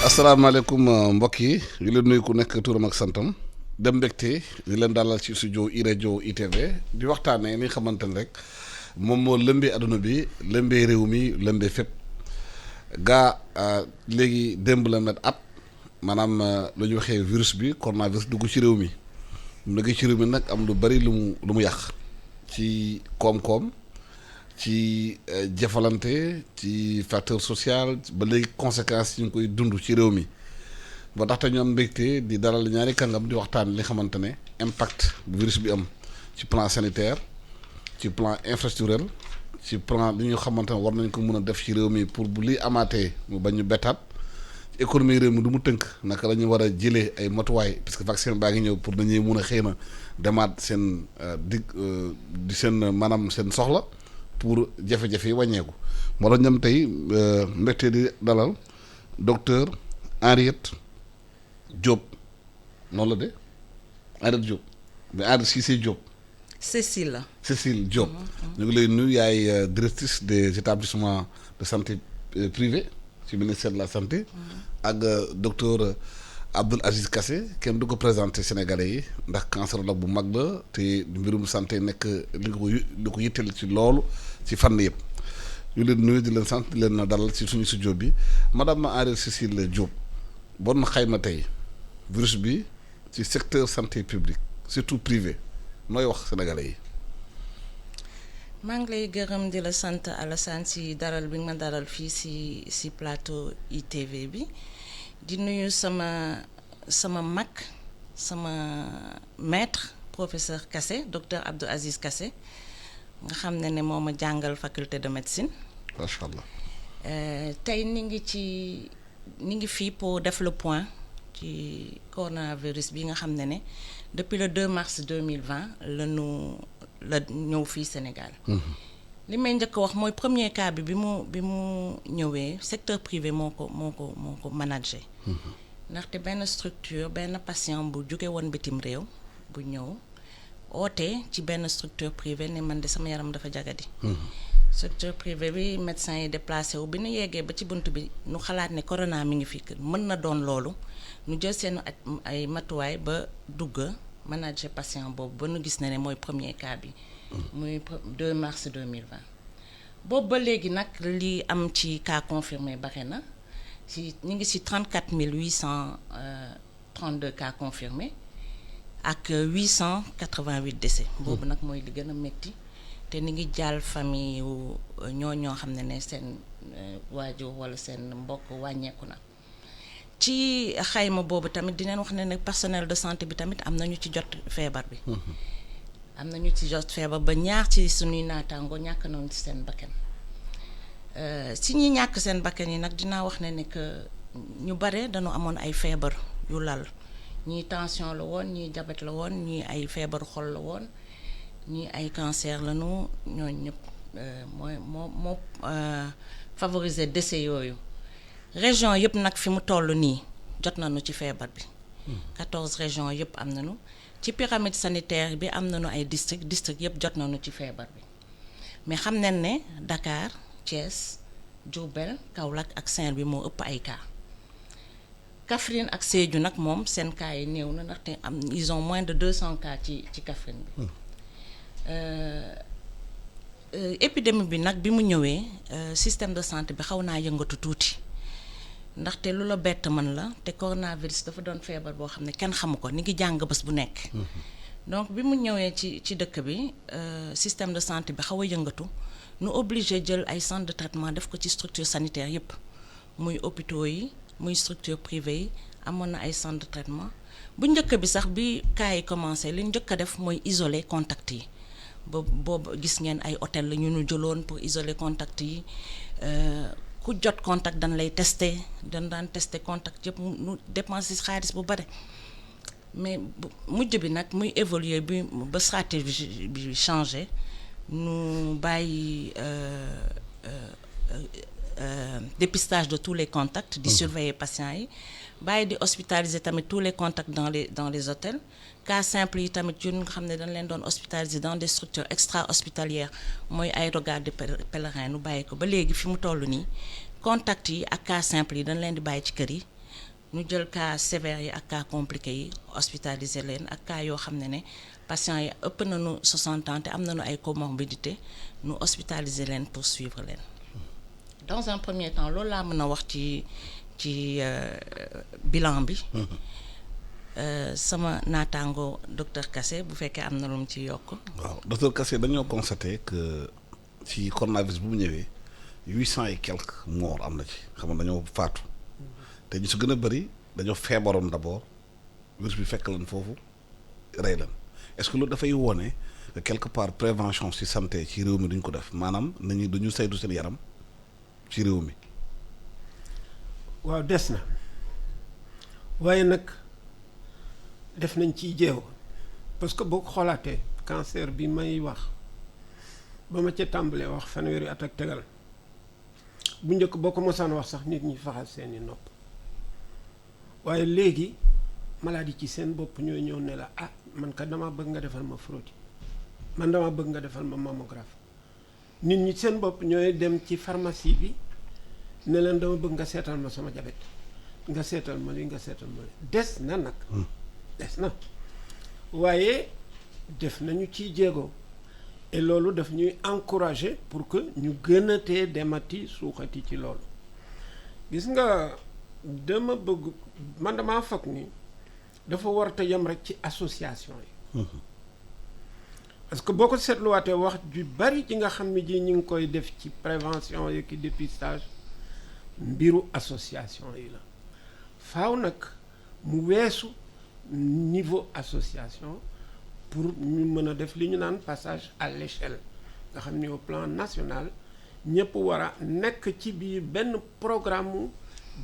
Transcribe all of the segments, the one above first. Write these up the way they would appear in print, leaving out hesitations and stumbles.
asalaamaaleykum mbokk yi ñu leen nuyu ku nekk turam ak santam dem mbégte di leen dalal ci studio iRadio ITV di waxtaanee li nga xamante ne rek moom moo lëmbee adduna bi lëmbee réew mi lëmbee fépp gaa léegi démb la met at maanaam lu ñu waxee virus bi coronavirus dugg ci réew mi mu dugg ci réew mi nag am lu bari lu mu yàq ci koom-koom ci jëfalante ci facteur social ba léegi conséquences yi ñu ngi koy dund ci réew mi ba tax te ñu am mbégte di dalal ñaari kàngam di waxtaan li nga xamante ne impact bu virus bi am ci plan sanitaire ci plan infrastructurel ci plan li ñu xamante ne war nañ ko mën a def ci réew mi pour bu liy amaatee mu bañ ñu bettaat économie réew mi du mu tënk naka la ñu war a jëlee ay matuwaay parce que vaccin baa ngi ñëw pour dañuy mun a xëy na demaat seen di seen maanaam seen soxla pour jafe-jafe yi wàññeeku moo tax ñoom tey mbégte di dalal docteur Henriette Diop noonu la de Henriette Diop mais Henriette Cissé Diop. Cécile Diop. ñu ngi lay nuyu yaay directrice des établissements de santé privés ci ministère de la santé. ak docteur Abdoul Aziz Kassé kenn du ko présenté Sénégalais yi ndax cancérologue bu mag la te mbirum santé nekk li ko yitteel ci loolu ci fànn yëpp ñu leen nuyu di leen sant di leen dalal ci suñu studio bi madame Henriette Cécile Diop bon xayma tey virus bi ci secteur santé publique surtout privé nooy wax Sénégalais yi. maa ngi lay gërëm di la sant Alassane si dalal bi nga ma dalal fii si plateau ITV bi di nuyu sama mag sama maître professeur Kassé docteur Abdou Aziz Kassé nga xam ne moo ma jàngal faculté de médecine. macha allah. tey ni ngi fii pour def le point ci coronavirus bi nga xam ne depuis le 2 mars 2020 la ñëw fii Sénégal. li may njëkk wax mooy premier cas bi mu ñëwee secteur privé moo ko managé. ndaxte benn structure benn patient bu jóge woon bitim réew bu ñëw oote ci benn structure privée ne man de sama yaram dafa jagadi. structure privé bi médecin yi déplacé wu bi nu yeggee ba ci bunt bi nu xalaat ne corona mi ngi fi mën na doon loolu nu jël seen ay matuwaay ba dugg manager patient boobu ba nu gis ne mooy premier cas bi. muy 2 mars 2020 boobu ba léegi nag li am ci cas confirmé bare na ñu ngi ci 34 832 cas confirmés ak 888 décès. boobu nag mooy li gën a métti te ni ngi jàll famille yu ñoo xam ne seen waajur walla seen mbokk wàññeeku na. ci xayma boobu tamit dinañ wax ne personnel de santé bi tamit am nañu ci jot feebar bi. am nañu ci jot feebar ba ñaar ci suñuy naataango ñàkk nañu ci seen bakkan si ñi ñàkk seen bakkan yi nag dinaa wax ne que ñu bare dañu amoon ay feebar yu lal ñii tension la woon ñii diabète la woon ñii ay feebaru xol la woon ñii ay cancer lañu ñooñu ñëpp moo favoriser décès yooyu région yëpp nag fi mu toll nii jot nañu ci feebar bi 14 régions yëpp am nañu ci pyramide sanitaire bi am nañu ay district yëpp jot nañu ci feebar bi mais xam nañ ne Dakar Thiès Diourbel Kaolack ak Saint-Louis moo ëpp ay cas Kaffrine ak Sédhiou nag moom seen cas yi néew na ndaxte ils ont moins de 200 cas ci Kaffrine bi épidémie bi nag bi mu ñëwee système de santé bi xaw naa yëngatu tuuti ndaxte lu la bett mën la te coronavirus dafa doon feebar boo xam ne kenn xamu ko ni ngi jàng bés bu nekk. donc bi mu ñëwee ci dëkk bi système de santé bi xaw a yëngatu nu obligé jël ay centre de traitement def ko ci structure sanitaire yépp muy hôpitaux yi muy structure privée yi amoon na ay centre de traitement bu njëkk bi sax bi cas yi commencé li njëkk a def mooy isoler contact yi boobu gis ngeen ay hôtel la ñu jëloon pour isoler contact yi. ku jot contact dañ lay testé daan testé contact yëpp nu dépenser xaalis bu bare mais mujj bi nag muy évoluer bi ba stratégie bi changé nu bàyyi dépistage de tous les contacts di surveiller patients yi bàyyi di hospitaliser tamit tous les contacts dans les hôtels cas simple yi tamit yu nga xam ne dañ leen doon hospitaliser dans des structures extra hospitalières mooy aérogare de pèlerin nu bàyyi ko ba léegi fi mu toll nii contact yi ak cas simple yi dañ leen di bàyyi ci kër yi ñu jël cas sévères yi ak cas compliqué yi hospitaliser leen ak cas yoo xam ne patients yi ëpp nañu 60 ans te am nañu ay comorbidité ñu hospitaliser leen pour suivre leen. Dans un premier temps loolu laa mën a wax ci bilan bi. Sama naataango docteur Kassé bu fekkee am na lu mu ci yokk. waaw docteur Kassé dañoo constaté que ci coronavirus bu mu ñëwee 800 et quelques morts am na ci xam nga dañoo faatu te ñu si gën a bëri dañoo feebaroon d'abord virus bi fekk leen foofu rey leen est-ce que loolu dafay wone que quelque part prévention ci santé ci réew mi duñ ko def maanaam nañu duñu saytu seen yaram ci réew mi. waaw des na waaye nag def nañ ciy jéego parce que boo ko xoolaatee cancer bi may wax ba ma ca tàmbalee wax fanweeri at ak tegal bu njëkk boo ko mosaan wax sax nit ñi faxal seeni nopp waaye léegi maladie ci seen bopp ñooy ñëw ne la ah man kat dama bëgg nga defal ma frottis man dama bëgg nga defal ma mammographie nit ñi seen bopp ñooy dem ci pharmacie bi ne leen dama bëgg nga seetal ma sama jabet nga seetal ma li nga seetal ma li des na nag des na waaye def nañu ciy jéego et loolu daf ñuy encourager pour que ñu gën a tee demati suuxati ci loolu gis nga dama bëgg man damaa foog ni dafa war te yem rek ci association yi parce que boo ko seetluwaatee wax ju bari ci nga xam ne ji ñu ngi koy def ci prévention yi ki dépistage mbiru association yi la faaw nag mu weesu niveau association pour ñu mën a def li ñu naan passage à l'échelle nga xam ni au plan national ñëpp war a nekk ci biir benn programme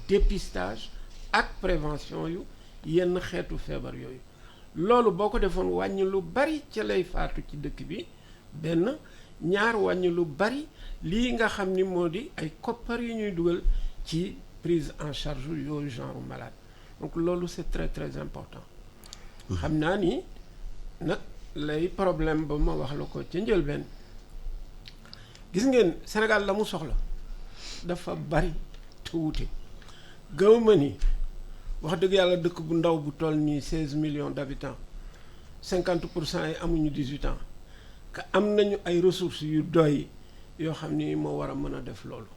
dépistage ak prévention yu yenn xeetu feebar yooyu loolu boo ko defoon wàññi lu bari ca lay faatu ci dëkk bi benn ñaar wàññi lu bari lii nga xam ni moo di ay koppar yu ñuy dugal ci prise en charge yooyu genre malade donc loolu c'est très très important xam naa ni nag lay problème ba ma wax la ko ca njëlbeen gis ngeen Sénégal la mu soxla dafa bari te wuute gawma ni wax dëgg yàlla dëkk bu ndaw bu toll nii 16 millions d'habitants 50% yi amuñu 18 ans que am nañu ay ressources yu doy yoo xam ni moo war a mën a def loolu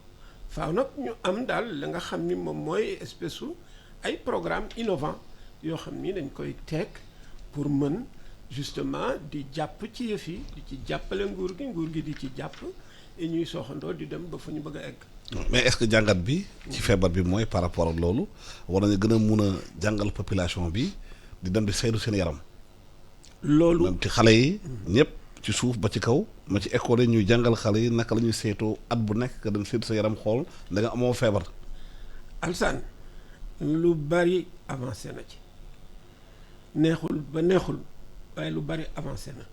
faaw nag ñu am daal la nga xam ni moom mooy espèce su ay programme innovant yoo xam ni dañ koy teg pour mën justement di jàpp ci yëf yi di ci jàppale nguur gi di ci jàpp et ñuy sooxandoo di dem ba fu ñu bëgg a egg. mais est-ce que jàngat bi ci feebar bi mooy par rapport ak loolu war nañu gën a mun a jàngal population bi di dem di saytu seen yaram. loolu même ci xale yi. ñëpp ci suuf ba ci kaw. ma ci école yi ñuy jàngal xale yi naka la ñuy saytoo at bu nekk nga dem saytu sa yaram xool da nga amoo feebar. Alsaan lu bari avancé na ci neexul ba neexul waaye lu bari avancé na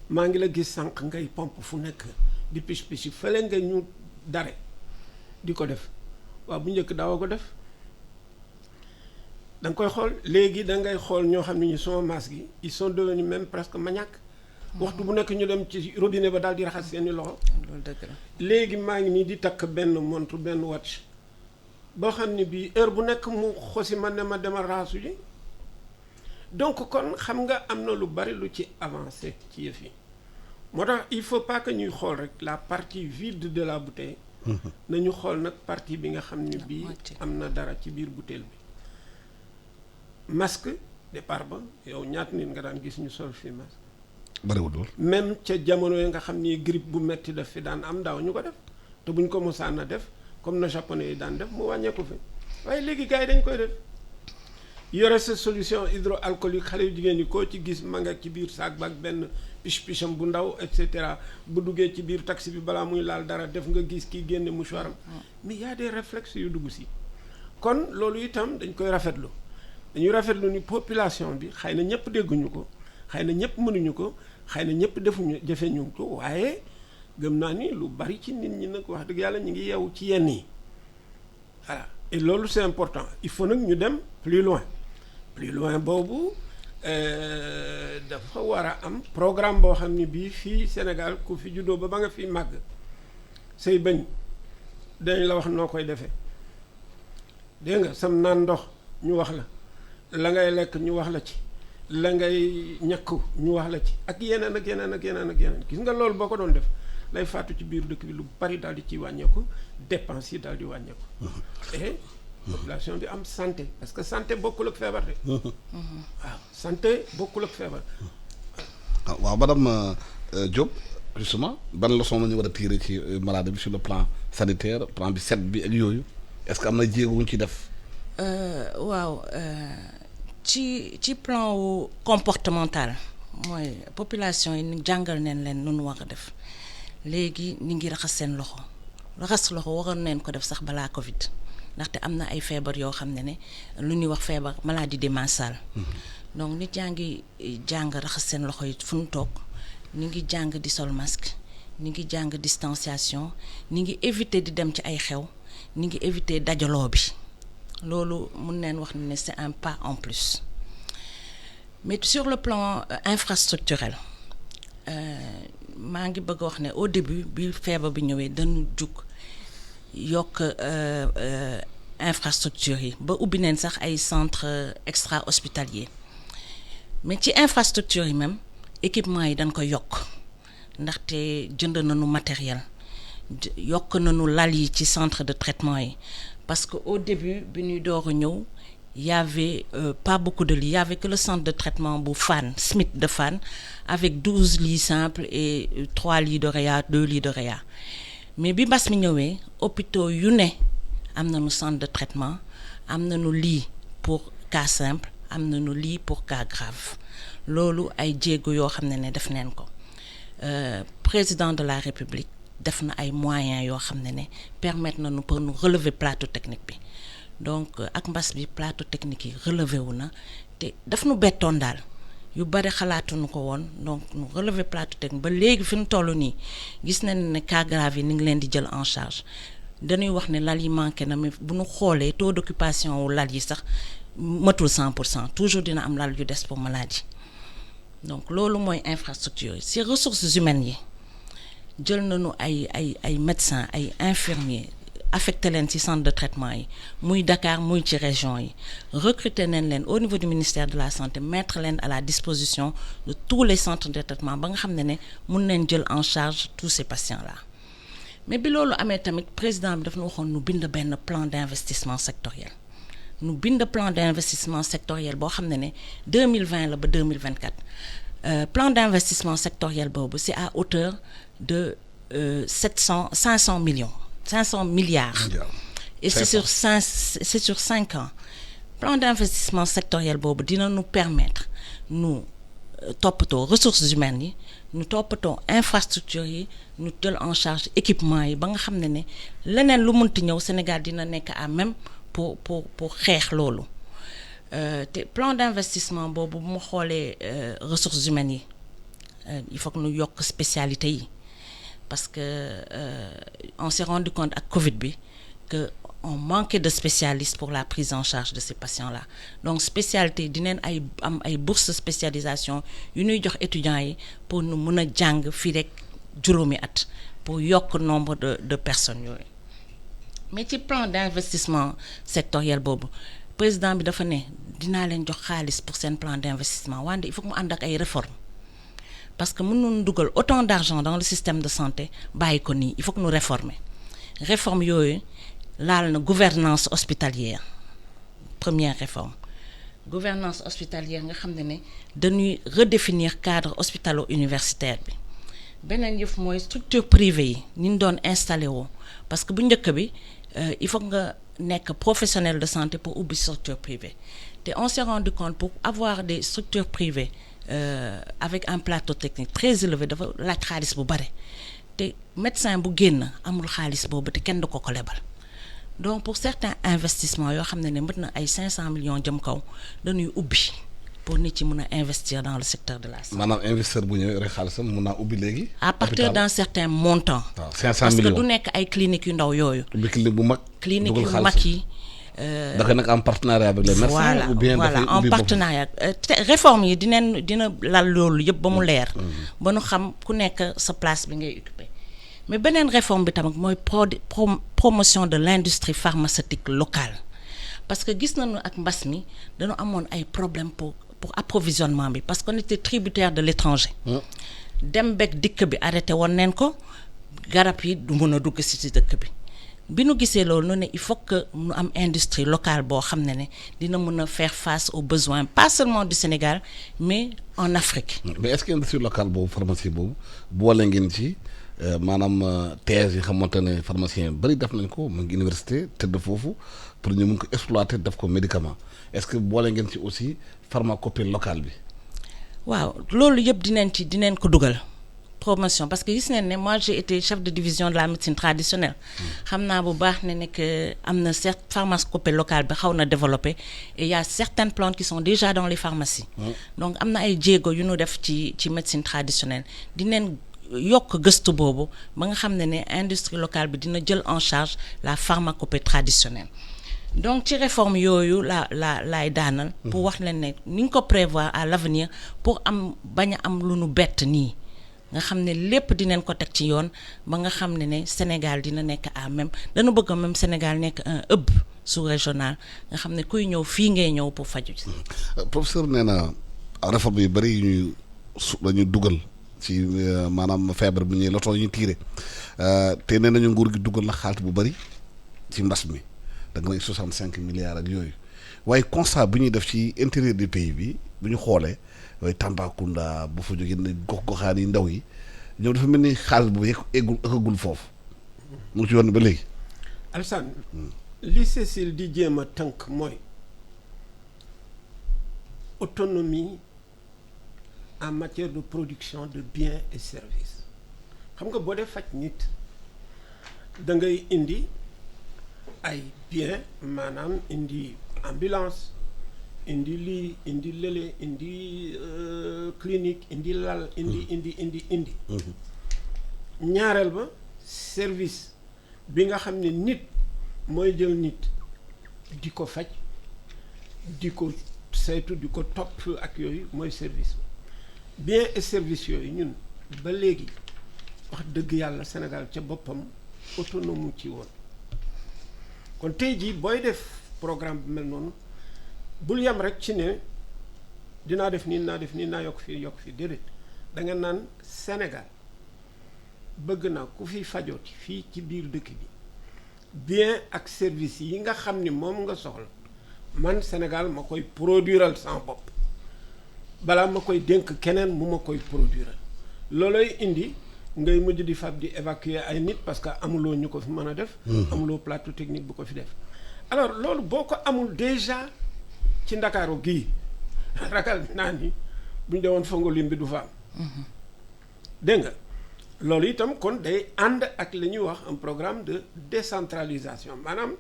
maa ngi la gis sànq ngay pompe fu nekk di picc fële nga ñu dare di ko def waaw bu njëkk daawoo ko def da nga koy xool léegi da ngay xool ñoo xam ne ñu sont masques yi ils sont devenus même presque maniaques waxtu bu nekk ñu dem ci robinet ba daal di raxas seeni loxo. loolu dëgg la léegi maa ngi nii di takk benn montre benn watch boo xam ne bii heure bu nekk mu xosi ma ne ma demal raxasu ji donc kon xam nga am na lu bari lu ci avancé ci yëf yi moo tax il faut pas que ñuy xool rek la partie vide de la bouteille. nañu xool nag partie bi nga xam ne bii am na dara ci biir bouteille bi masque départ ba yow ñaata nit nga daan gis ñu sol fii masque. bariwul lool. même ca jamono yi nga xam ni grippe bu metti daf fi daan am daaw ñu ko def te buñ ko mosaan a def comme na japonais yi daan def mu wàññeeku fi waaye léegi gars yi dañ koy def yore sa solution hydroalcoolique xale yu jigéen ñi koo ci gis ma nga ci biir saak ba ak benn picham bu ndaw et cetera bu duggee ci biir taxi bi balaa muy laal dara def nga gis kii génne mouchoir am mais y a des réflexes yu dugg si kon loolu itam dañ koy rafetlu dañuy rafetlu ni population bi xëy na ñëpp dégguñu ko xëy na ñëpp mënuñu ko xëy na ñëpp jëfeñu ko waaye gëm naa ni lu bari ci nit ñi nag wax dëgg yàlla ñu ngi yeewu ci yenn yi voilà et loolu c'est important il faut nag ñu dem plus loin boobu dafa war a am programme boo xam ne bii fii Sénégal ku fi juddoo ba nga fi màgg say bëñ dañ la wax noo koy defee dégg nga sam naan ndox ñu wax la ngay lekk ñu wax la ci la ngay ñàkku ñu wax la ci ak yeneen ak yeneen ak yeneen ak yeneen gis nga loolu boo ko doon def lay faatu ci biir dëkk bi lu bari daal di ciy wàññeeku dépenses yi daal di wàññeeku et population bi am santé parce que santé bokkul ak feebar de waaw santé bokkul ak feebar. waaw madame Diop justement ban leçon la ñu war a tirer ci maladie bi sur le plan sanitaire plan bi set bi ak yooyu est-ce que am na jéego wu ñu ci def. waaw ci plan wu comportemental mooy population yi ni jàngal neen leen nu nu war a def léegi ni ngi raxas seen loxo waroon neen ko def sax balaa Covid ndaxte am na ay feebar yoo xam ne lu ñuy wax feebar maladie démentielle donc nit yaa ngi jàng raxas seen loxo yi fu ñu toog ni ngi jàng di sol masque ni ngi jàng distanciation ni ngi éviter di dem ci ay xew ni ngi éviter dajaloo bi loolu mun neen wax ne c'est un pas en plus mais sur le plan infrastructurel maa ngi bëgg wax ne au début bi feebar bi ñëwee dañu jug yokk infrastructure yi ba ubbi neen sax ay centre extra hospitalier mais ci infrastructure yi même équipement yi dañ ko yokk ndaxte jënd nañu matériel yokk nañu lal yi ci centre de traitement yi parce que au début bi ñuy door a ñëw y avait pas beaucoup de lits, il y avait que le centre de traitement bu Fann Smith de Fann avec 12 lits simples et 3 lits de réa 2 lits de réa mais bi mbas mi ñëwee hôpitaux yu ne am nañu centre de traitement am nañu lit pour cas simple am nañu lit pour cas grave loolu ay jéego yoo xam ne def neen ko président de la République def na ay moyens yoo xam ne permettre nañu pour nous relever plateau technique bi donc ak mbas bi plateau technique yi relevé wu na te daf nu bettoon daal yu bari xalaatuñu ko woon donc nu relever plateau technique ba léegi fi nu toll nii gis nañ ne cas grave yi ni ngi leen di jël en charge dañuy wax ne lal yi manqué na mais bu nu xoolee taux d'occupation wu lal yi sax matul 100% toujours dina am lal yu des pour maladie donc loolu mooy infrastructure yi si ressources humaines yi jël nañu ay médecins ay infirmiers affecté leen ci centre de traitement yi muy Dakar muy ci région yi recruter nañ leen au niveau du ministère de la santé mettre leen à la disposition de tous les centres de traitement ba nga xam ne mun nañ jël en charge tous ces patients là mais bi loolu amee tamit président bi daf na waxoon nu bind benn plan d'investissement sectoriel nu bind plan d'investissement sectoriel boo xam ne 2020 la ba 2024 plan d'investissement sectoriel boobu c'est à hauteur de 500 milliards. Et c'est sur 5 ans. Plan d'investissement sectoriel boobu dina nous permettre nous toppatoo ressources humaines yi nous toppatoo infrastructure yi nous jël en charge équipement yi ba nga xam ne leneen lu munti ñëw Sénégal dina nekk à même pour xeex loolu te plan d'investissement boobu bu mu xoolee ressources humaines yi il faut que ñu yokk spécialité yi parce que on s'est rendu compte ak Covid bi que on manquait de spécialistes pour la prise en charge de ces patients-là donc spécialité dinañ am ay bourses spécialisation yu ñuy jox étudiants yi pour nu mën a jàng fii rek juróomi at pour yokk nombre de personnes yooyu mais ci plan d'investissement sectoriel boobu président bi dafa ne dinaa leen jox xaalis pour seen plan d'investissement wante il faut que mu ànd ak ay réformes parce que mënuñu dugal autant d'argent dans le système de santé bàyyi ko nii il faut que nous réforme yooyu laal na gouvernance hospitalière première réforme gouvernance hospitalière nga xam ne dañuy redéfinir cadre hospitalo-universitaire bi beneen yëf mooy structure privée yi ni ñu doon installé woo parce que bu njëkk bi il faut nga nekk professionnel de santé pour ubbi structure privée te on s'est rendu compte pour avoir des structures privées avec un plateau technique très élevé dafa laaj xaalis bu bare te médecin bu génn amul xaalis boobu te kenn du ko lebal donc pour certains investissements yoo xam ne mën na ay 500 millions jëm kaw dañuy ubbi pour nit ci mën a investir dans le secteur de la santé. maanaam investisseur bu ñëwee rek xaalisam mën naa ubbi léegi. à partir d'un certain montant. waaw 500 parce millions que du nekk ay cliniques yu ndaw yooyu. ubbi clinique bu mag. clinique yu mag yi. da koy nag en partenariat avec les médecins ou bien voilà en partenariat réforme yi dina lal loolu yëpp ba mu leer. ba nu xam ku nekk sa place bi ngay occuper. mais beneen réforme bi tamit mooy promotion de l'industrie pharmaceutique locale parce que gis nañu ak mbas mi dañu amoon ay problème pour approvisionnement bi parce qu'on était tributaire de l'étranger. dem beeg dikk bi arrêté woon neen ko garab yi du mën a dugg ci dëkk bi nu gisee loolu nu ne il faut que nu am industrie locale boo xam ne dina mën a faire face aux besoins pas seulement du Sénégal mais en Afrique. mais est-ce que industrie locale boobu pharmacie boobu boole ngeen ci maanaam thèse yi xamante ne pharmacien bëri def nañ ko mu ngi université tëdd foofu pour ñu mun ko exploiter def ko médicament est-ce que boole ngeen ci aussi pharmacopée locale bi. waaw loolu yëpp dinañ ko dugal promotion parce que gis nañ ne moi j'ai été chef de division de la médecine traditionnelle xam naa bu baax ne que am na certes pharmacopée locale bi xaw na développé et il y a certaines plantes qui sont déjà dans les pharmacies. Donc am na ay jéego yu ñu def ci médecine traditionnelle dinañ yokk gëstu boobu ba nga xam ne industrie locale bi dina jël en charge la pharmacopée traditionnelle. Donc ci réforme yooyu laay daanal pour wax leen ne ni ñu ko prévoir à l'avenir pour am bañ a am lu nu bett nii nga xam ne lépp dinañ ko teg ci yoon ba nga xam ne Sénégal dina nekk à même dañu bëgg même Sénégal nekk un hub sous-régional nga xam ne kuy ñëw fii ngay ñëw pour faju ci. Professeur nee na réforme yu bëri yu dañu dugal ci maanaam feebar bi ñuy loto ñu tiire te nee nañu nguur gi dugal na xaalis bu bëri ci mbas mi. da nga 65 milliards ak yooyu waaye constat bu ñuy def ci intérieur du pays bi bu ñu xoolee waaye Tambacounda bu fa jógee ne gox-goxaan yi ndaw yi ñoom dafa mel ni xaalis bu eggul foofu mu ngi ci yoon ba léegi. Alassane li Cécile di jéem a tënk mooy autonomie en matière de production de biens et services xam nga boo dee faj nit da ngay indi ay bien maanaam indi ambulance indi lii indi lële indi clinique indi lal indi ñaareel ba service bi nga xam ne nit mooy jël nit di ko faj di ko saytu di ko topp ak yooyu mooy service bien et service yooyu ñun ba léegi wax dëgg yàlla Sénégal ca boppam autonome ci woon kon tey jii booy def programme bi mel noonu bul yam rek ci ne dinaa def nii naa yokk fii déedéet da nga naan Sénégal bëgg naa ku fi fajooti fii ci biir dëkk bi bien ak service yi nga xam ni moom nga soxla man Sénégal ma koy produiral sans bopp balaa ma koy dénk keneen mu ma koy produiral looloy indi ngay mujj di fab di évacuer ay nit parce que amuloo ñu ko fi mën a def. amuloo plateau technique bu ko fi def. alors loolu boo ko amul déjà ci Ndakaaru gii ragal naa ni bu ñu demoon Fongolim bi du fa am. dégg nga loolu itam kon day ànd ak li ñuy wax un programme de décentralisation maanaam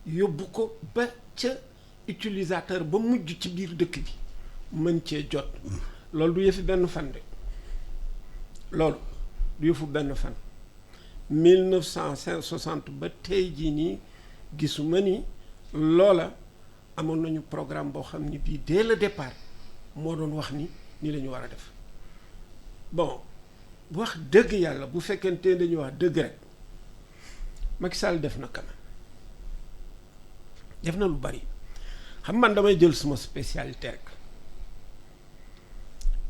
yóbbu ko ba ca utilisateur ba mujj ci biir dëkk bi mën cee jot. loolu du yëfi benn fan de loolu. du yëfu benn fan 1960 ba tey jii nii gisuma ni loola amoon nañu programme boo xam ni bii dès le départ moo doon wax ni la ñu war a def bon wax dëgg yàlla bu fekkente dañuy wax dëgg rek Macky Sall def na quand même def na lu bari xam man damay jël suma spécialité rek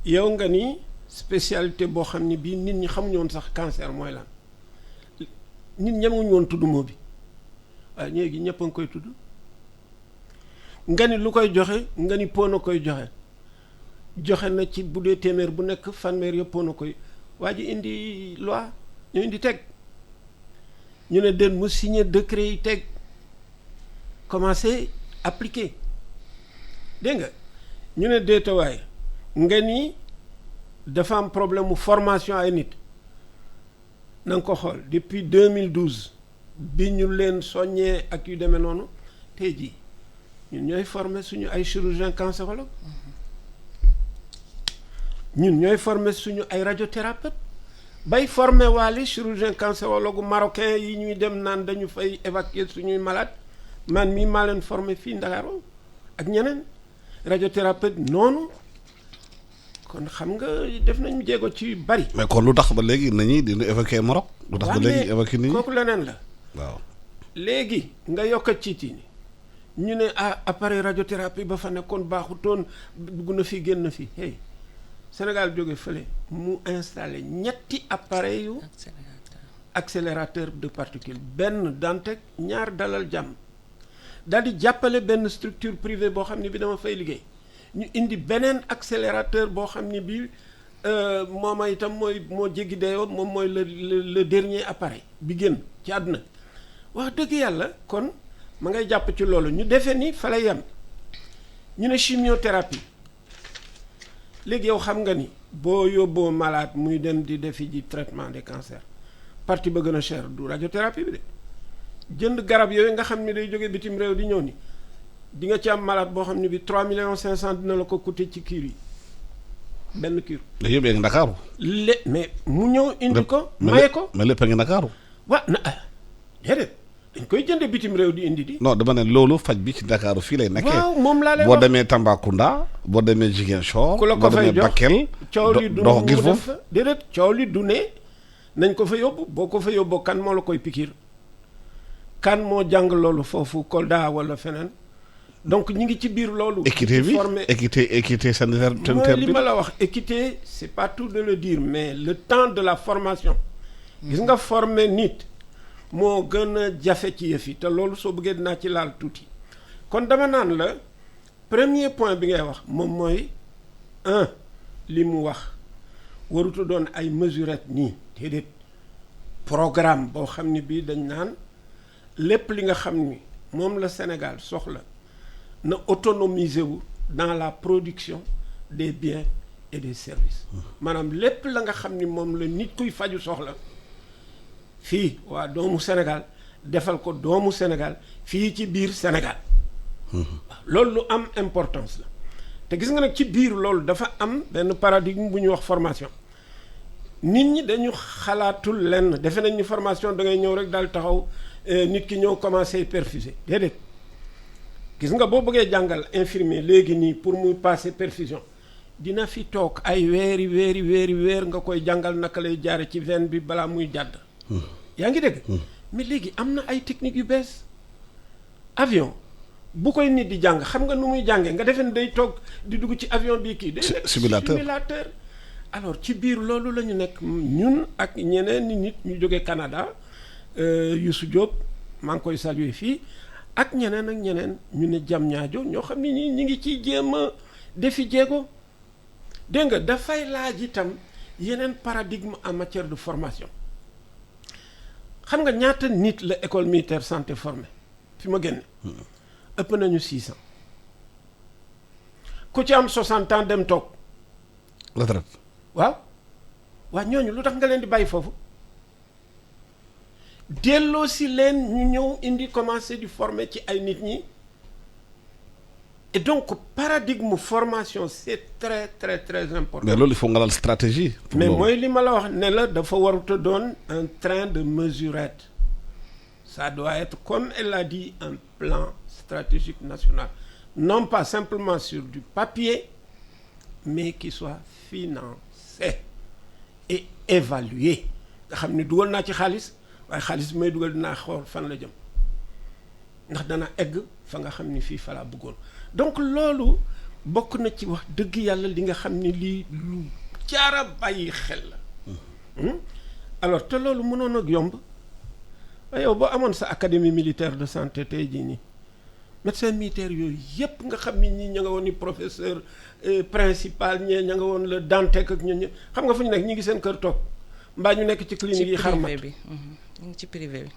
yow nga ni spécialité boo xam ne bii nit ñi xamuñu woon sax cancer mooy lan nit ñemuñu woon tudd moo bi waaye léegi ñëpp a ngi koy tudd nga ni lu koy joxe nga ni pono koy joxe na ci bu dee téeméer bu nekk fanweer yëpp pono koy waa ji indi loi ñu indi teg ñu ne den mu signé décret yi teg commencé appliquer dégg nga ñu ne déetawaay nga ni dafa am problème mu formation ay nit na nga ko xool depuis 2012 bi ñu leen soññee ak yu demee noonu tey jii ñun ñooy former suñu ay chirurgien cancérologue ñun ñooy former suñu ay radiothérapeute bay former waale chirurgien cancérologue marocain yi ñuy dem naan dañu fay évacuer suñuy malade man mii maa leen former fii Ndakaaru ak ñeneen radiothérapeute noonu kon xam nga def nañu jéego ci bari. mais kon lu tax ba léegi nañu dina évacuer Maroc. lu tax ba léegi évacuer nit ñi kooku leneen la. waaw léegi nga yokkat ci tiini ñu ne appareil radiothérapie ba fa nekkoon baaxutoon dugg na fi génn fi hey Sénégal jóge fële mu installé ñetti appareil yu accélérateur de particules benn Dantec ñaar Dalal Jàmm daal di jàppale benn structure privée boo xam ne bi dama fay liggéey ñu indi beneen accélérateur boo xam ne bi mooma itam moo jéggi dayoo moom mooy le dernier appareil bi génn ci àdduna wax dëgg yàlla kon ma ngay jàpp ci loolu ñu defee ni fa la yem ñu ne chimiothérapie léegi yow xam nga ni boo yóbboo malade muy dem di defi ji traitement des cancers partie ba gën a cher du radiothérapie bi de jënd garab yooyu nga xam ni day jóge bitim réew di ñëw ni di nga ci am malade boo xam ne bi 3,5 millions dina la ko coûter ci cure yi benn cure. léegi yëpp yaa ngi Ndakaaru. mais mu ñëw indi ko. maye ko mais lépp a ngi Ndakaaru. waaw déedéet dañ koy jënde bitim réew di indi di. non dama ne loolu faj bi ci Ndakaaru fii lay nekkee. waaw moom laa lay boo wax demee Tambacounda boo demee Ziguinchor. ku la boo ko fay demee jox Bakel. coow li du doo ko mu gis def foofu. fa déedéet coow li du ne nañ ko fa yóbbu boo ko fa yóbboo kan moo la koy pikiir kan moo jàng loolu foofu Kolda wala feneen donc ñi ngi ci biir loolu. équité bi formé équité sanitaire mooy li bi. ma la wax équité c'est pas tout de le dire mais le temps de la formation. gis nga former nit moo gën a jafe ci yëf yi te loolu soo bëggee dinaa ci laal tuuti kon dama naan la premier point bi ngay wax moom mooy li mu wax warutu doon ay mesurettes nii déedéet programme boo xam ni bii dañ naan lépp li nga xam ni moom la Sénégal soxla na autonomiser wu dans la production des biens et des services maanaam lépp la nga xam ni moom la nit kuy faju soxla fii waa doomu Sénégal defal ko doomu Sénégal fii ci biir Sénégal waaw loolu lu am importance la te gis nga nag ci biir loolu dafa am benn paradigme bu ñuy wax formation nit ñi dañu xalaatul lenn defe nañ ni formation da ngay ñëw rek daal taxaw nit ki ñëw commencé perfuser déedéet gis nga boo bëggee jàngal infirmier léegi nii pour muy passer perfusion dina fi toog ay weer nga koy jàngal naka lay jaare ci veine bi balaa muy jàdd yaa ngi dégg mais léegi am na ay techniques yu bees avion bu koy nit di jàng xam nga nu muy jàngee nga defee ne day toog di dugg ci avion bii kii day nekk simulateur alors ci biir loolu la ñu nekk ñun ak ñeneen nit ñu jógee Canada Youssou Diop maa ngi koy saluer fii ak ñeneen ñu ne jam ñaajo ñoo xam ne ñi ngi ciy jéem a defi jéego dégg nga dafay laaj itam yeneen paradigme en matière de formation xam nga ñaata nit la école militaire santé formé fi ma génne ëpp nañu 600 ku ci am 60 ans dem toog retraite waaw ñooñu lu tax nga leen di bàyyi foofu delloo si leen ñu ñëw indi commencé di former ci ay nit ñi et donc paradigme formation c'est très très très important. mais loolu il faut nga laal stratégie. mais mooy li ma la wax ne la dafa waruta doon un train de mesurettes ça doit être comme elle l'a dit un plan stratégique national non pas simplement sur du papier mais qui soit financé et évalué nga xam ni dugal naa ci xaalis waaye xaalis bi may dugal dinaa xool fan la jëm ndax dana egg fa nga xam ni fii fa laa bëggoon donc loolu bokk na ci wax dëgg yàlla li nga xam ni lii lu jaara bàyyi xel la alors te loolu mënoon ak yomb waaye yow boo amoon sa académie militaire de santé tey jii nii médecin militaire yooyu yépp nga xam ni ñii ña nga woon ni professeur principal ñee ña nga woon le Dantec ak ñun xam nga fu ñu nekk ñi ngi seen kër toog mbaa ñu nekk ci clinique yi xarmat bi ñu ngi ci privé bi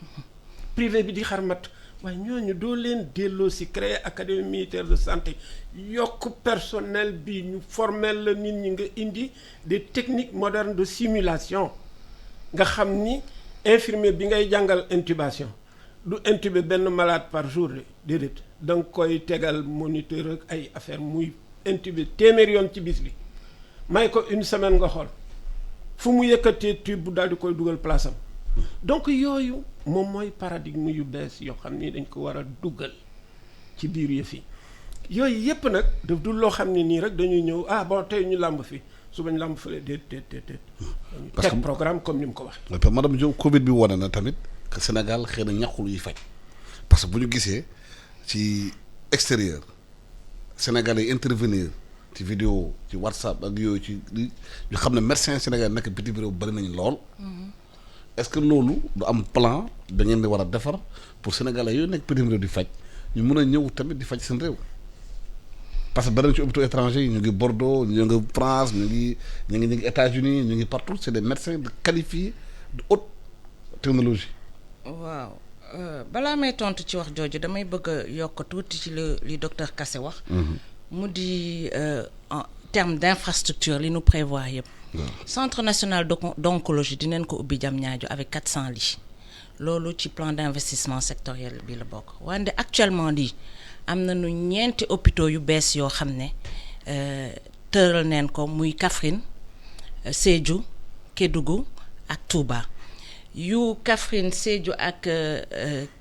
privé bi di xarmat waaye ñooñu doo leen delloo si créer académie militaire de santé yokk personnel bi ñu former la nit ñi nga indi des techniques modernes de simulation nga xam ni infirmier bi ngay jàngal intubation du intuber benn malade par jour de déedéet da nga koy tegal moniteur ak ay affaire muy intuber téeméer yoon ci bis bi may ko une semaine nga xool fu mu yëkkatee tube bu daal di koy dugal place am donc yooyu moom mooy paradigme yu bees yoo xam ni dañ ko war a dugal ci biir yëf yi yooyu yépp nag daf du loo xam ne nii rek dañuy ñëw bon tey ñu làmb fi suba ñu làmb fële déet parce que teg programme comme ni mu ko waxee. parce que madame Diop Covid bi wane na tamit que Sénégal xëy na ñàkkul yi faj parce que bu ñu gisee ci extérieur sénégalais yi intervenir ci vidéo ci WhatsApp ak yooyu ci li ñu xam ne médecin sénégalais nekk bitim réew bari nañu lool. est-ce que loolu du am plan da ngeen di war a defar pour sénégalais yooyu nekk bitim réew di faj ñu mun a ñëw tamit di faj seen réew. parce que bari na ci hôpitaux étrangers yi ñu ngi Bordeaux ñu ngi France ñu ngi États-Unis ñu ngi partout c'est des médecins de qualifiés de haute technologie. waaw balaa may tontu ci wax jooju damay bëgg a yokk tuuti ci li docteur Kassé wax. mu di en terme d'infrastructure li nu prévoir yëpp. Centre national d'oncologie dinañ ko ubbi Diamniadio avec 400 lits loolu ci plan d'investissement sectoriel bi la bokk wante actuellement lii am nañu ñeenti hôpitaux yu bees yoo xam ne tëral neen ko muy Kaffrine Sédhiou Kédougou ak Touba yu Kaffrine Sédhiou ak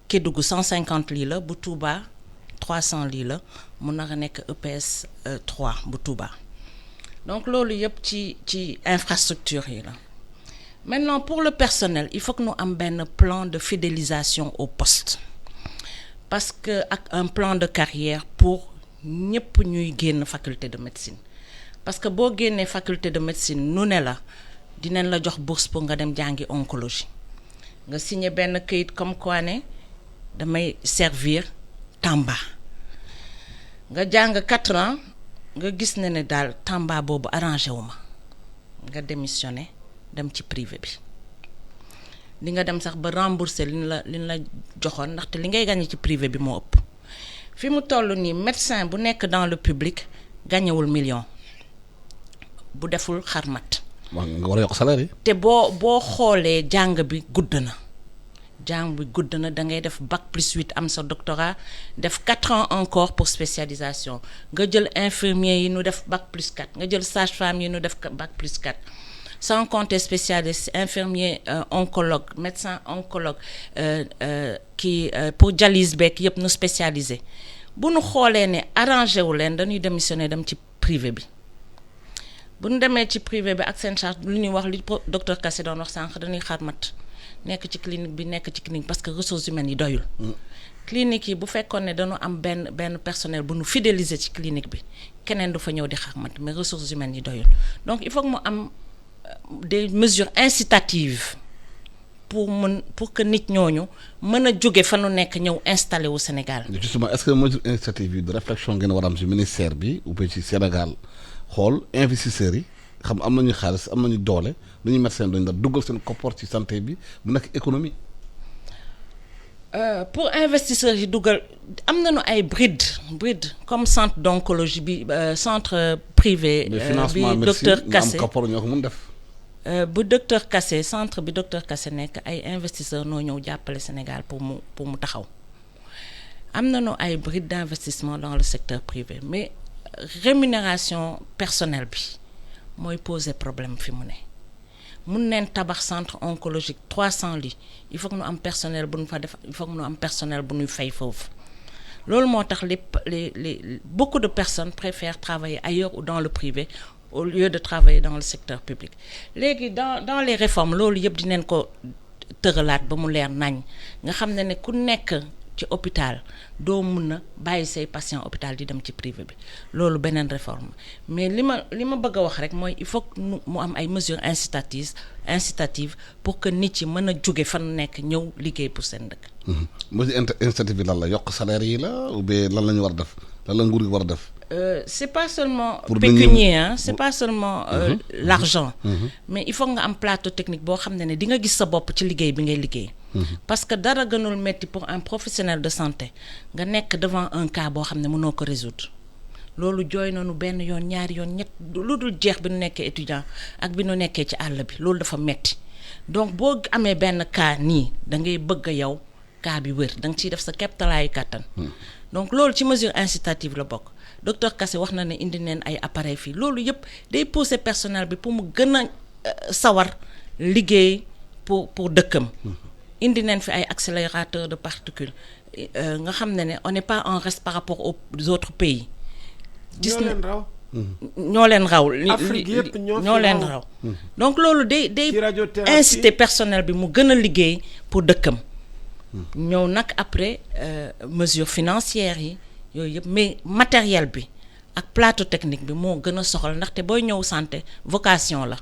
Kédougou 150 lits la bu Touba 300 lits la mu nar a nekk EPS 3 bu Touba donc loolu yëpp ci infrastructure yi la maintenant pour le personnel il faut que nous am benn plan de fidélisation au poste parce que ak un plan de carrière pour ñëpp ñuy génn faculté de médecine parce que boo génnee faculté de médecine nu ne la dinañ la jox bourse pour nga dem jàngi oncologie nga signé benn këyit comme quoi ne damay servir Tamba nga jàng 4 ans nga gis ne daal Tamba boobu arrangé wu ma nga démissionné dem ci privé bi li nga dem sax ba rembourser li ñu la joxoon ndaxte li ngay gagné ci privé bi moo ëpp fi mu toll nii médecin bu nekk dans le public gañewul million bu deful xarmat. wax nga war a yokk salaire yi. te boo xoolee jàng bi gudd na da ngay def bac plus 8 am sa doctorat def 4 ans encore pour spécialisation nga jël infirmier yi nu def bac plus 4 nga jël sage-femme yi nu def bac plus 4 sans compter spécialiste infirmier oncologue médecin oncologue pour dialyse beeg yëpp nu spécialisé bu nu xoolee ne arrangé wu leen dañuy démissionner dem ci privé bi bu nu demee ci privé bi ak seen charge lu ñuy wax li docteur Kassé doon wax sànq dañuy xarmat nekk ci clinique parce que ressources humaines yi doyul. clinique yi bu fekkoon ne dañu am benn personnel bu nu fidéliser ci clinique bi keneen du fa ñëw di xarmat mais ressources humaines yi doyul donc il faut que mu am des mesures incitatives pour que nit ñooñu mën a jóge fa nu nekk ñëw installé wu Sénégal. justement est-ce que mesures incitatives yi de réflexion ngeen war a am ci ministère bi ou bien ci Sénégal xool investisseurs yi xam am nañu xaalis am nañu doole lu ñu médecin dañu daal duggal seen koppar ci santé bi mu nekk économie. pour investisseurs yi duggal am nañu ay bride comme centre d'oncologie bi centre privé. bi docteur Kassé am koppar ñoo ko mun def. bu docteur Kassé centre bi docteur Kassé nekk ay investisseurs noo ñëw jàppale Sénégal pour mu taxaw am nañu ay bride d'investissement dans le secteur privé mais rémunération personnelle bi mooy poser problème fi mu ne mun neen tabax centre oncologique 300 lits il faut que nu am personnel bu nu fa def il faut que nu am personnel bu nuy fay foofu loolu moo tax les beaucoup de personnes préfèrent travailler ailleurs ou dans le privé au lieu de travailler dans le secteur public léegi dans les réformes loolu yëpp dinañ ko tëralaat ba mu leer nañ nga xam ne ku nekk ci hôpital doo mun na bàyyi say patient hôpital di dem ci privé bi loolu beneen réforme mais li ma bëgg a wax rek mooy il faut que mu am ay mesures incitatives pour que nit yi mën a jóge fan nekk ñëw liggéey pour seen dëkk. mesure incitative bi lan la yokk salaire yi la ou bien lan la ñu war a def lan la nguur gi war a def. C'est pas seulement pécunier hein c'est pas seulement l'argent mais il faut nga am plateau technique boo xam ne di nga gis sa bopp ci liggéey bi ngay liggéey parce que dara gënul metti pour un professionnel de santé nga nekk devant un cas boo xam ne mënoo ko résoudre loolu jooy nañu benn yoon ñaari yoon ñett lu dul jeex bi nu nekkee étudiant ak bi nu nekkee ci àll bi loolu dafa metti donc boo amee benn cas nii da ngay bëgg yow cas bi wér da nga ciy def sa keptalaayu kàttan donc loolu ci mesure incitative la bokk docteur Kassé wax na ne indi neen ay appareil fii loolu yëpp day pousser personnel bi pour mu gën a sawar liggéey pour dëkkam indi neen fi ay accélérateur de particules nga xam ne on n'est pas en reste par rapport aux autres pays gis na ñoo leen raw Afrique yëpp ñoo leen raw donc loolu day inciter personnel bi mu gën a liggéey pour dëkkam ñëw nag après mesures financières yi yooyu yëpp mais matériel bi ak plateau technique bi moo gën a soxal ndaxte booy ñëw santé vocation la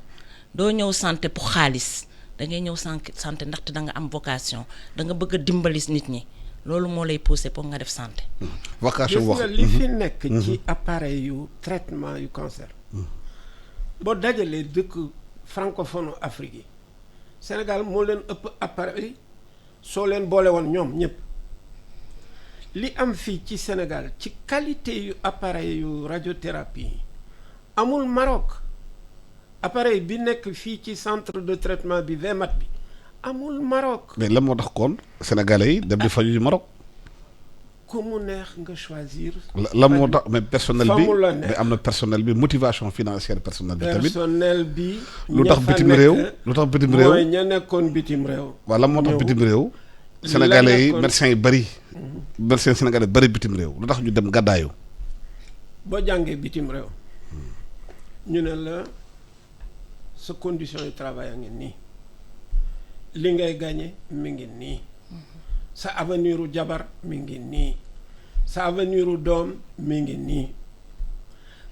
doo ñëw santé pour xaalis da ngay ñëw santé ndaxte da nga am vocation da nga bëgg a dimbali nit ñi loolu moo lay poussé pour nga def santé. vocation gis wax nga li fi nekk ci appareil yu traitement yu cancer boo dajalee dëkk francophone Afrique yi Sénégal moo leen ëpp appareil soo leen boole woon ñoom ñëpp li am fii ci Sénégal ci qualité yu appareil yu radiothérapie yi amul Maroc appareil bi nekk fii ci centre de traitement bi VMAT bi amul Maroc. mais lan moo tax kon sénégalais yi dem di faju Maroc. ku mu neex nga choisir. lan moo tax mais personnel bi fa mu la neex. mais am na personnel bi motivation financière personnel bi tamit. personnel bi. lu tax bitim réew lu tax bitim réew mooy ña nekkoon bitim réew. waaw lan moo tax bitim réew. sénégalais yi médecins yi bëri. médecins sénégalais bëri bitim réew lu tax ñu dem gàddaayu. boo jàngee bitim réew ñu ne la sa condition yu travail a ngi nii li ngay gagné mi ngi nii sa avenir u jabar mi ngi nii sa avenir u doom mi ngi nii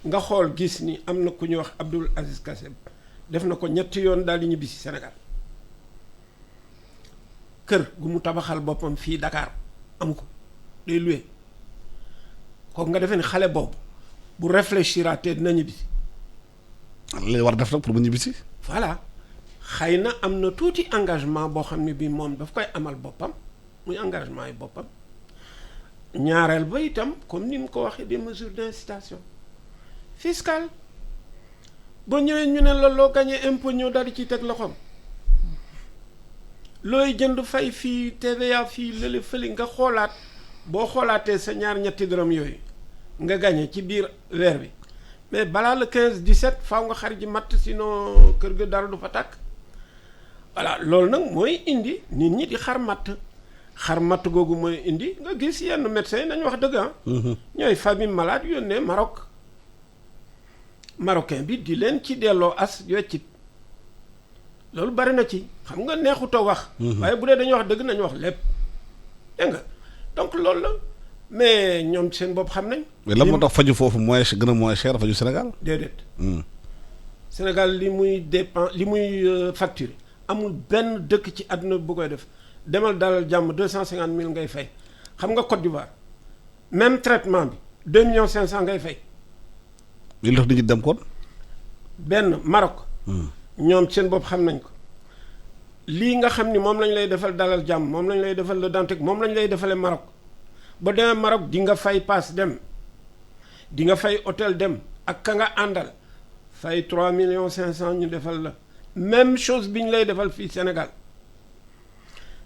nga xool gis ni am na ku ñuy wax Abdoul Aziz Kassem def na ko ñetti yoon daal di ñibbi si Sénégal kër gu mu tabaxal boppam fii Dakar amu ko day loué kooku nga defee ni xale boobu bu réfléchiraatee dina ñibbisi. li war def nag pour mu ñibbisi. voilà xëy na am na tuuti engagement boo xam ne bii moom daf koy amal boppam muy engagement yi boppam ñaareel ba itam comme ni mu ko waxee des mesures d'incitation fiscale boo ñëwee ñu ne la loo gagné impôt ñëw daal di ciy teg loxoom looy jënd fay fii TVA fii lële fële nga xoolaat boo xoolaatee sa ñaar ñetti dërëm yooyu nga gagné ci biir weer bi mais balaa le 15 17 faaw nga xar ji matt sinon kër ga dara du fa tàkk voilà loolu nag mooy indi nit ñi di xar matt googu mooy indi nga gis yenn médecins yi nañu wax dëgg ah. ñooy famille malade yónnee Maroc marocain bi di leen ci delloo as weccit loolu bari na ci xam nga neexutoo wax. waaye bu dee dañuy wax dëgg nañu wax lépp dégg nga donc loolu la mais ñoom seen bopp xam nañ. mais lan moo tax faju foofu gën a moins cher faju Sénégal. déedéet. Sénégal li muy facturer amul benn dëkk ci àdduna bu koy def demal dalal jàmm 250 000 ngay fay xam nga Côte d'Ivoire même traitement bi 2 500 000 ngay fay. li tax nit dem kon. benn Maroc. ñoom seen bopp xam nañ ko lii nga xam ni moom lañ lay defal dalal jàmm moom lañ lay defal Le Dantec moom lañ lay defalee Maroc ba demee Maroc di nga fay paas dem di nga fay hôtel dem ak ka nga àndal fay 3 500 000 ñu defal la même chose bi ñu lay defal fii Sénégal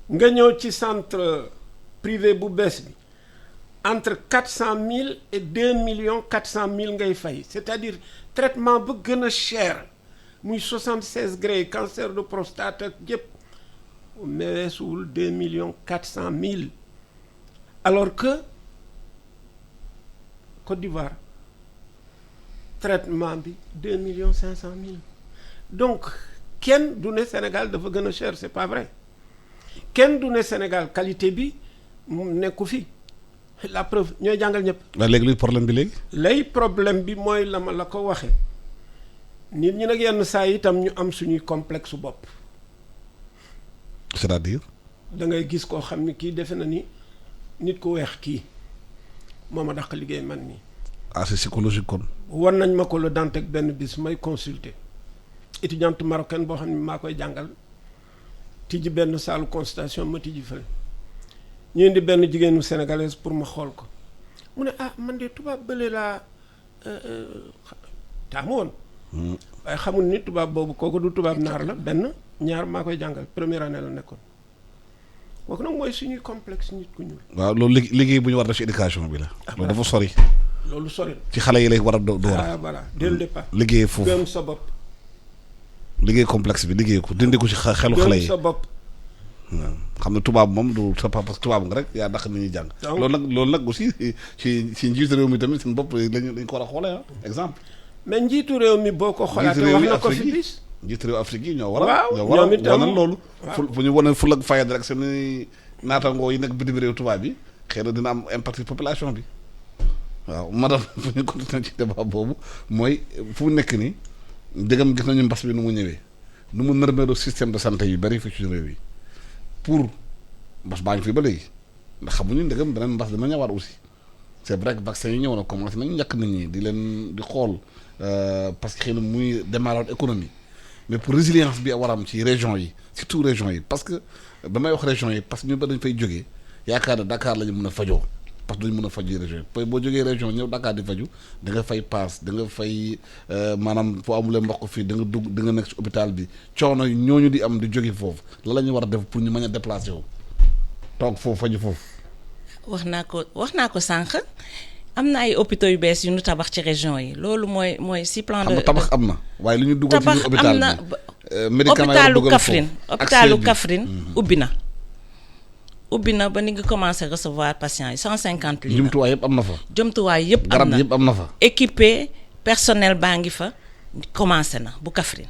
nga ñëw ci centre privé bu bees bi entre 400 000 et 2 400 000 ngay fay c'est-à-dire traitement ba gën a cher. muy 76 gré cancer de prostate ak yëpp meesuwul 2 400 000 alors que Côte d'Ivoire traitement bi 2 500 000 donc kenn du ne Sénégal dafa gën a cher c'est pas vrai kenn du ne Sénégal qualité bi mu nekku fi la preuve ñooy jàngal ñëpp. waaye léegi luy problème bi léegi. lay problème bi mooy la ma la ko waxee. nit ñi nag yenn saa yi itam ñu am suñuy complexe su bopp. c'est-à-dire. da ngay gis koo xam ni kii defe na ni nit ku weex kii moo ma dàq liggéey man nii. ah c'est psychologique kon. war nañ ma ko Le Dantec benn bis may consulter étudiante marocaine boo xam ne maa koy jàngal tijji benn salle consultation ma tijji fële ñu indi benn jigéenu sénégalaise pour ma xool ko mu ne ah man de tubaab bële laa taamu woon. waaye xamul ni tubaab boobu kooku du tubaab naar la benn ñaar maa koy jàngal première année la nekkoon kooku nag mooy suñuy complexe nit ku ñuul. waaw loolu liggéey bu ñu war a def ci éducation bi la. loolu dafa sori. loolu sori. ci xale yi lay war a door. ah voilà dès le départ. liggéey foofu gëm sa bopp. liggéey complexe bi liggéey ko dindi ko ci xelu xale yi gëm sa bopp. xam ne tubaab moom du sa papa parce que tubaab nga rek yaa dàq nit ñi jàng. loolu nag aussi ci njiitu réew mi tamit seen bopp lañ ko war a xoolee exemple. mais njiitu réew mi boo ko xoolaatee wax na ko fi bis. njiitu réew Afrique yi ñoo war a. waaw ñoo war a ñoom itam wane loolu. waaw fu ñu wane ful ak fayda rek seen naatangoo yi nekk bitim réew tubaab bi xëy na dina am impact ci population bi. waaw madame fu ñu continuer ci débat boobu mooy fu mu nekk nii dëggam gis nañu mbas bi nu mu ñëwee nu mu nërmeelu système de santé yu bari fi ci réew yi pour mbas baa ngi fi ba léegi ndax xamuñu ndëggam beneen mbas dina ñëwaat aussi c'est vrai que vaccin yi ñëw na commencé nañu ñàkk nit ñi di leen di xool parce que xëy na muy démarrer économie mais pour résilience bi war a am ci région yi surtout région yi parce que ba may wax région yi parce que ñu ba dañ fay jógee yaakaar ne Dakar la ñu mën a fajoo parce que duñ mën a faju région yi boo jógee région ñëw Dakar di faju da nga fay paas da nga fay maanaam foo amulee mbokk fii da nga dugg da nga nekk ci hôpital bi coono ñooñu di am di jóge foofu la ñu war a def pour ñu mën a déplacer wu toog foofu faju foofu. wax naa ko sànq am na ay hôpitaux yu bees yu ñu tabax ci région yi loolu mooy si plan de. xam nga tabax am na waaye lu ñu dugal ci biir hôpital bi hôpitalu Kaffrine ubbi na ba ni ngi commencé recevoir patients yi 150 lits. jumtuwaay yëpp am na fa. jumtuwaay yëpp am na garab yëpp am na fa. équipé personnel baa ngi fa commencé na bu Kaffrine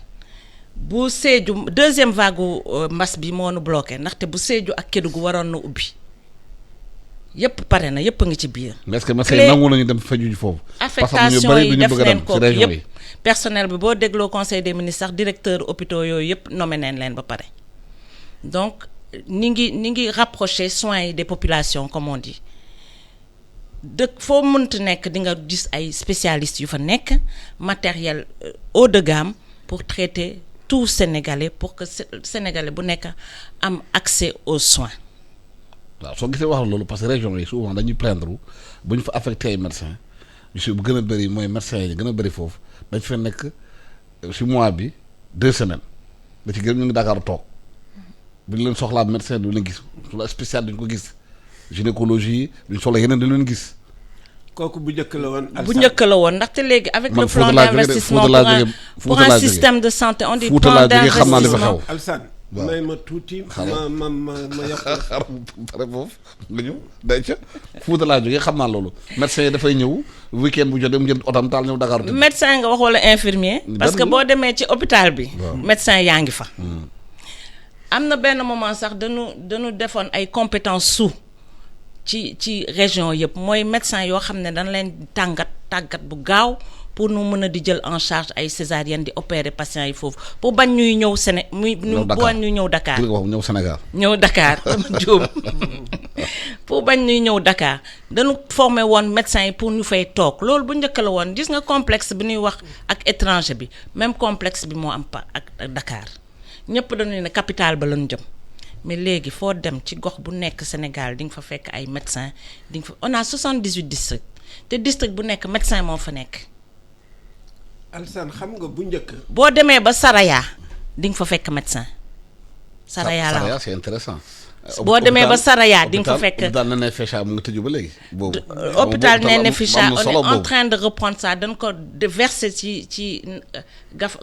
bu Sédhiou deuxième vague mbas bi moo nu bloqué ndaxte bu Sédhiou ak Kédougou waroon na ubbi yëpp pare na yëpp a ngi ci biir. mais est-ce que médecin yi nangu nañu dem faju ji foofu. affectation yi def leen ko yëpp personnel bi boo dégloo conseil des ministres sax directeur hôpitaux yooyu yëpp nommé neen leen ba pare donc. ni ngi rapprocher soins yi des populations comme on dit dëkk foo mënti nekk di nga gis ay spécialistes yu fa nekk matériel haut de gamme pour traiter tout Sénégalais pour que Sénégalais bu nekk am accès aux soins. waaw soo gisee wax loolu parce que région yi souvent dañuy plaindre bu ñu fa affecté ay médecins yu bu gën a bëri mooy médecins yi gën a bëri foofu dañ fa nekk si mois bi 2 semaines da ci gën ñu ngi Dakar toog. bu ñu leen soxlaa médecin du leen gis su la spécial duñ ko gis gynécologie duñ soxla yeneen du leen gis. kooku bu njëkk la woon. bu njëkk la woon ndaxte léegi avec le plan d'investissement pour un système de santé on dit plan d'investissement. Alsane waaw may ma tuuti. ma yokk xaram pare foofu nga ñëw day ca Fuuta laa jógee xam naa loolu médecin yi dafay ñëw week-end bu jotee mu jënd otam taal ñëw Dakar. médecin nga wax wala infirmier. parce que boo demee ci hôpital bi. médecin yaa ngi fa. am na benn moment sax dañu defoon ay compétences sous ci région yëpp mooy médecin yoo xam ne dañ leen tàggat bu gaaw pour nu mën a di jël en charge ay césarienne di opérer patients yi foofu pour bañ ñuy ñëw bañ ñuy ñëw Dakar ñëw Sénégal ñëw Dakar Diop pour bañ ñuy ñëw Dakar dañu formé woon médecins yi pour ñu fay toog loolu bu njëkk la woon gis nga complexe bi ñuy wax ak étranger bi même complexe bi moo am ak Dakar ñëpp dañu ne capitale ba lañu jëm mais léegi foo dem ci gox bu nekk Sénégal di nga fa fekk ay médecins di nga fa on a 78 districts te district bu nekk médecin moo fa nekk. Alsane xam nga bu njëkk. boo demee ba Saraya di nga fa fekk médecin. Saraya c'est intéressant. boo demee ba Saraya di nga fa fekk hôpital Néné Fécha mu ngi tëju ba léegi. boobu hôpital Néné Fécha on est en train de reprendre ça dañ ko de verser ci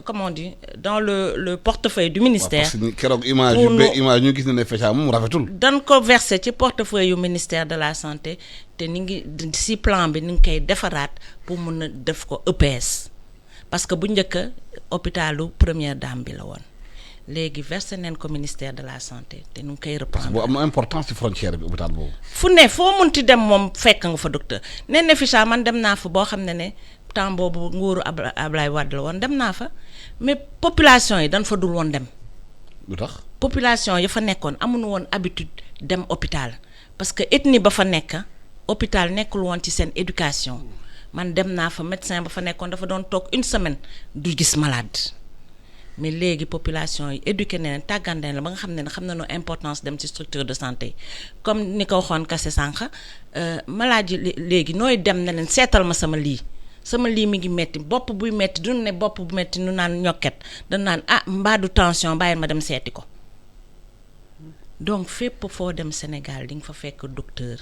comment on dit dans le portefeuille du ministère. parce que keroog image ñu gis Néné Fécha moom rafetul. dañ ko verser ci portefeuille yu ministère de la santé te ni ngi si plan bi ni ngi koy defaraat pour mun a def ko EPS parce que bu njëkk hôpitalu première dame bi la woon. léegi versé neen ko ministère de la santé te nu ngi koy reprendre. parce que boo am importance ci frontière bi hôpital boobu. fu ne foo munti dem moom fekk nga fa docteur Néné Fécha man dem naa fa boo xam ne temps boobu nguuru Ablaye Wade la woon dem naa fa mais population yi dañ fa dul woon dem. lu tax population ya fa nekkoon amuñu woon habitude dem hôpital parce que ethnie ba fa nekk hôpital nekkul woon ci seen éducation man dem naa fa médecin ba fa nekkoon dafa doon toog 1 semaine du gis malade. mais léegi population yi éduqué na leen tàggat na leen ba nga xam ne xam nañu importance dem ci structure de santé comme ni ko waxoon kase sànq maladie léegi nooy dem na leen seetal ma sama lii mi ngi metti bopp buy metti du ne bopp bu metti nu naan ñokket dañu naan mbaadu tension bàyyi ma dem seeti ko donc fépp foo dem Sénégal di nga fa fekk docteur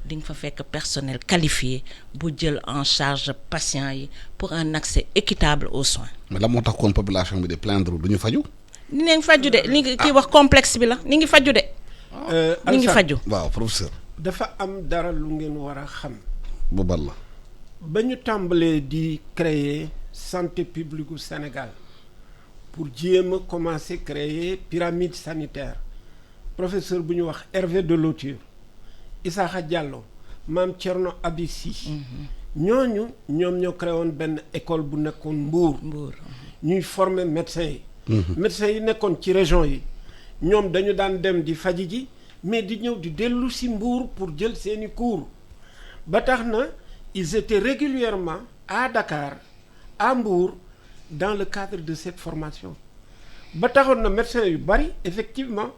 di nga fa fekk personnel qualifié bu jël en charge patients yi pour un accès équitable aux soins. mais la moo tax kon population bi de plaindre du ñu faju. ni ngi faju de li ngi kii wax complexe bi la ni ngi faju de. ni ngi faju. waaw professeur. dafa am dara lu ngeen war a xam. bu bal la. ba ñu tàmbalee di créer santé publique gu Sénégal pour jéem a commencer créer pyramide sanitaire professeur bu ñu wax Hervé Deloture Issakha Diallo maam Thierno Abissi ñooñu ñoom ñoo créé woon benn école bu nekkoon Mbour ñuy former médecins yi médecins yi nekkoon ci région yi ñoom dañu daan dem di faji ji mais di ñëw di dellu si Mbour pour jël seeni cours ba tax na ils étaient régulièrement à Dakar à Mbour dans le cadre de cette formation ba taxoon na médecins yu bari effectivement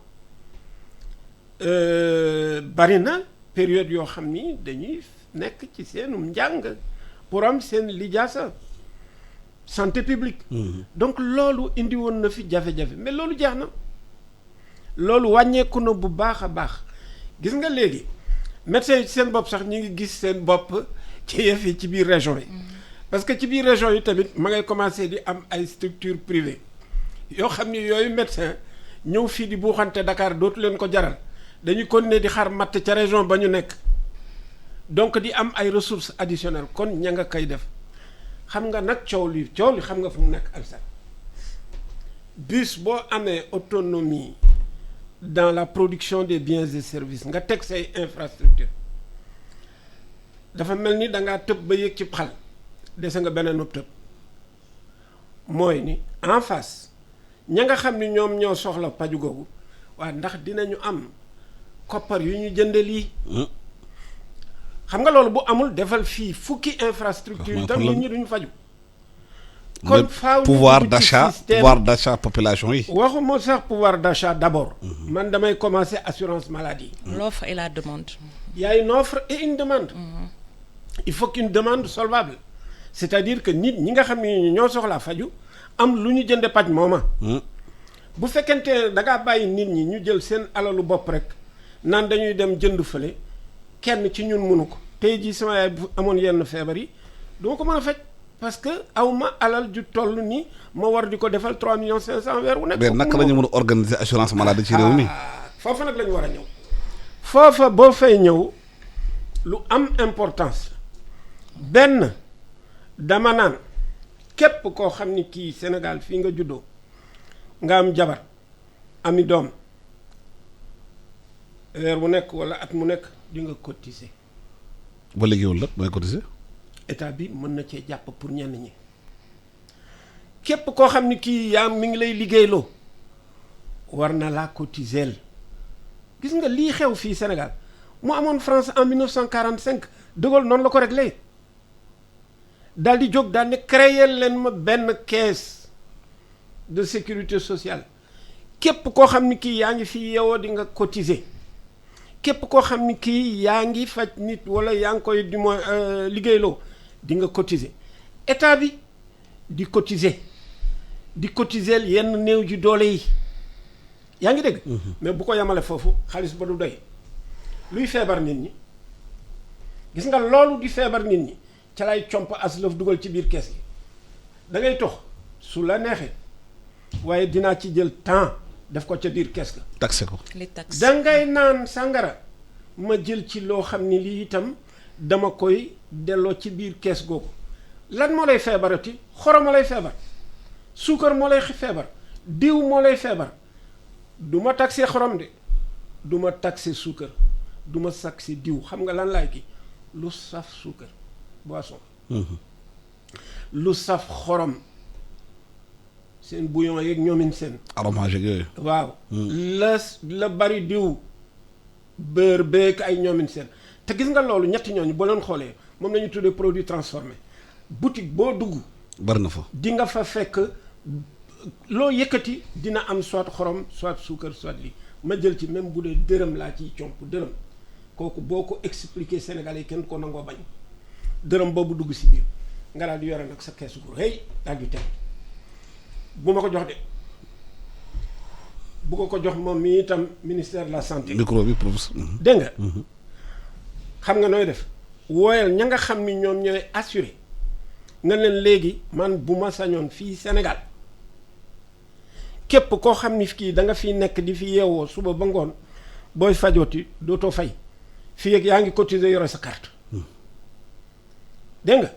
bari na période yoo xam ni dañuy nekk ci seenum njàng pour am seen lijaasa santé publique donc loolu indi woon na fi jafe-jafe mais loolu jeex na loolu wàññeeku na bu baax a baax gis nga léegi médecins yi seen bopp sax ñu ngi gis seen bopp ci yëf yi ci biir région yi parce que ci biir région yi tamit ma ngay commencer di am ay structures privées yoo xam ni yooyu médecin ñëw fii di buuxante Dakar dootu leen ko jaral dañuy continuer di xaar matt ca région ba ñu nekk donc di am ay ressources additionnelles kon ña nga koy def xam nga nag coow li xam nga fu mu nekk ak sax bis boo amee autonomie dans la production des biens et services nga teg say infrastructure dafa mel ni dangaa tëb ba yëg ci xal dese nga beneen tëb mooy ni en face ña nga xam ni ñoom ñoo soxla paju googu waa ndax dinañu am koppar yu ñu jënde lii xam nga loolu bu amul defal fii fukki infrastructure yi tam nit ñi duñu faju kon faaw pouvoir d'achat population yi waxuma sax pouvoir d'achat d'abord man damay commencer assurance maladie l'offre et la demande il y a une offre et une demande il faut qu'une demande solvable c'est-à-dire que nit ñi nga xam ne ñoo soxlaa faju am lu ñu jënde paj mooma bu fekkente da ngaa bàyyi nit ñi ñu jël seen alalu bopp rek naan dañuy dem jënd fële kenn ci ñun mënu ko tey jii sama yaay bu amoon yenn feebar yi duma ko mën a faj parce que awma alal ju toll ni ma war di ko defal 3 millions 500 weer wu nekk. mais naka la ñu mën a organiser assurance maladie ci réew mi. foofa nag la ñu war a ñëw foofa boo fay ñëw lu am importance benn dama naan képp koo xam ni kii Sénégal fii nga juddoo nga am jabar ami doom weer bu nekk walla at mu nekk di nga cotiser. ba liggéeyul la mooy cotiser. état bi mën na cee jàpp pour ñenn ñi képp koo xam ni kii yaa mi ngi lay liggéeyloo war na laa cotiser gis nga lii xew fii Sénégal mu amoon France en 1945 De Gaulle noonu la ko réglé daal di jóg daal ne créer leen ma benn caisse de sécurité sociale képp koo xam ni kii yaa ngi fi yeewoo di nga cotiser képp koo xam ni kii yaa ngi faj nit walla yaa ngi koy di mo liggéeyloo di nga cotiser état bi di cotiser yenn néew ji doole yi yaa ngi dégg. mais bu ko yemale foofu xaalis ba du doy luy feebar nit ñi gis nga loolu di feebar nit ñi ca lay comp aslëf dugal ci biir kees gi da ngay tox su la neexee waaye dinaa ci jël temps def ko ca biir kees ga. taxe ko. les taxes dangay naan sàngara ma jël ci loo xam ni lii itam dama koy delloo ci biir kees googu lan moo lay feebarati xorom moo lay feebar suukar moo lay feebar diw moo lay feebar du ma taxé xorom de du ma taxé suukar du ma taxé diw xam nga lan laay kii lu saf suukar boisson lu saf xorom seen bouillon yeeg ñoomin seen aromage yooyu waaw la bari diw beurre beeg ay ñoomin seen te gis nga loolu ñetti ñooñu boo leen xoolee moom la ñu tuddee produit transformé boutique boo dugg bari na fa di nga fa fekk loo yëkkati dina am soit xorom soit suukar soit lii ma jël ci même bu dee dërëm laa ciy comp dërëm kooku boo ko expliquer Sénégalais yi kenn ko nangoo bañ dërëm boobu dugg si biir nga daal di yore nag sa keesu gu rëy daal di teg bu ma ko jox de bu ko jox moom mi itam ministère de la santé. micro bi professeur. dégg nga. xam nga nooy def wooyal ña nga xam ni ñoom ñooy assuré nga leen léegi man bu ma sañoon fii Sénégal képp koo xam ni kii da nga fiy nekk di fi yeewoo suba ba ngoon booy fajooti dootoo fay fii ak yaa ngi cotiser yore sa carte dégg nga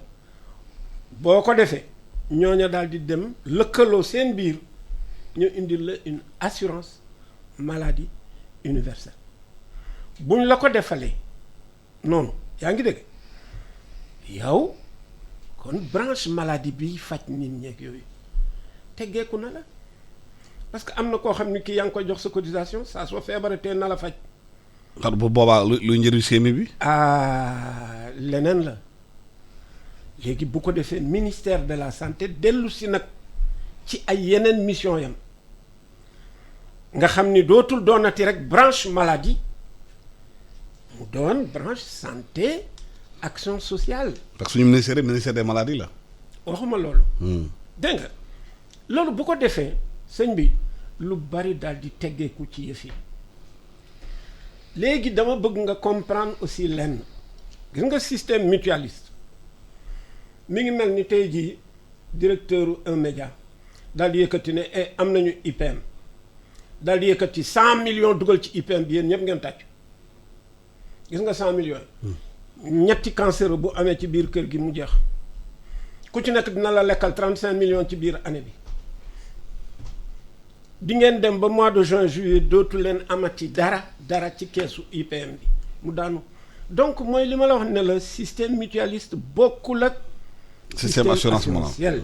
boo ko defee ñooña daal di dem lëkkaloo seen biir ñu indil la une assurance maladie universelle buñ la ko defalee noonu yaa ngi dégg yow kon branche maladie bi faj nit ñeeg yooyu teggeeku na la parce que am na koo xam ni kii yaa ngi koy jox sa cotisation saa soo feebaratee na la faj. xam bu boobaa luy njëriñ sémi bi. leneen la léegi bu ko defee ministère de la santé dellu si nag ci ay yeneen mission yam nga xam ni dootul doonati rek branche maladie mu doon branche santé action sociale. parce que suñu ministère des maladies la. waxuma loolu. dégg nga loolu bu ko defee sëñ bi lu bari daal di teggeeku ci yëf yi léegi dama bëgg nga comprendre aussi lenn gis nga système mutualiste mi ngi mel ni tey jii directeur un média daal di yëkkati ne am nañu IPM daal di yëkkati 100 millions dugal ci IPM bi yéen ñëpp ngeen tàcc gis nga 100 millions yi ñetti cancer bu amee ci biir kër gi mu jeex ku ci nekk dina la lekkal 35 millions ci biir année bi di ngeen dem ba mois de juin juillet dootu leen amati dara ci keesu IPM bi mu daanu donc mooy li ma la wax ne la système mutualiste bokkul ak système assurance maladie.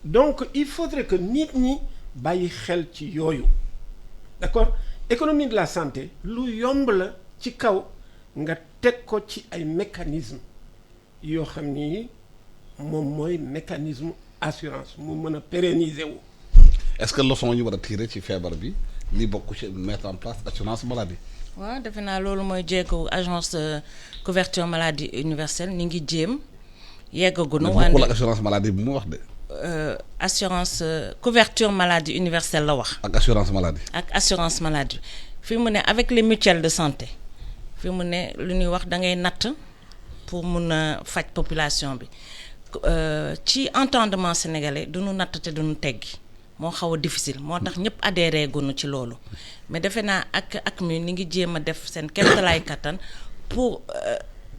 Donc il faudrait que nit ñi bàyyi xel ci yooyu d'accord économie de la santé lu yomb la ci kaw nga teg ko ci ay mécanismes yoo xam ni moom mooy mécanisme assurance mu mën a pérenniser wu. Est-ce que leçon ñu war a tirer ci feebar bi li bokk ci mettre en place assurance maladie. waaw defe naa loolu mooy jéego agence couverture maladie universelle ni ngi jéem yeggagunu. wante bokkul ak assurance maladie bi mu wax de. assurance couverture maladie universelle la wax. ak assurance maladie. ak assurance maladie fi mu ne avec les mutuelles de santé fi mu ne lu ñuy wax da ngay natt pour mun a faj population bi ci entendement sénégalais du ñu natt te du ñu teggi moo xaw a difficile moo tax ñëpp adhéré gunu ci loolu mais defe naa ak mi ni ngi jéem a def seen kéemtalaay kattan pour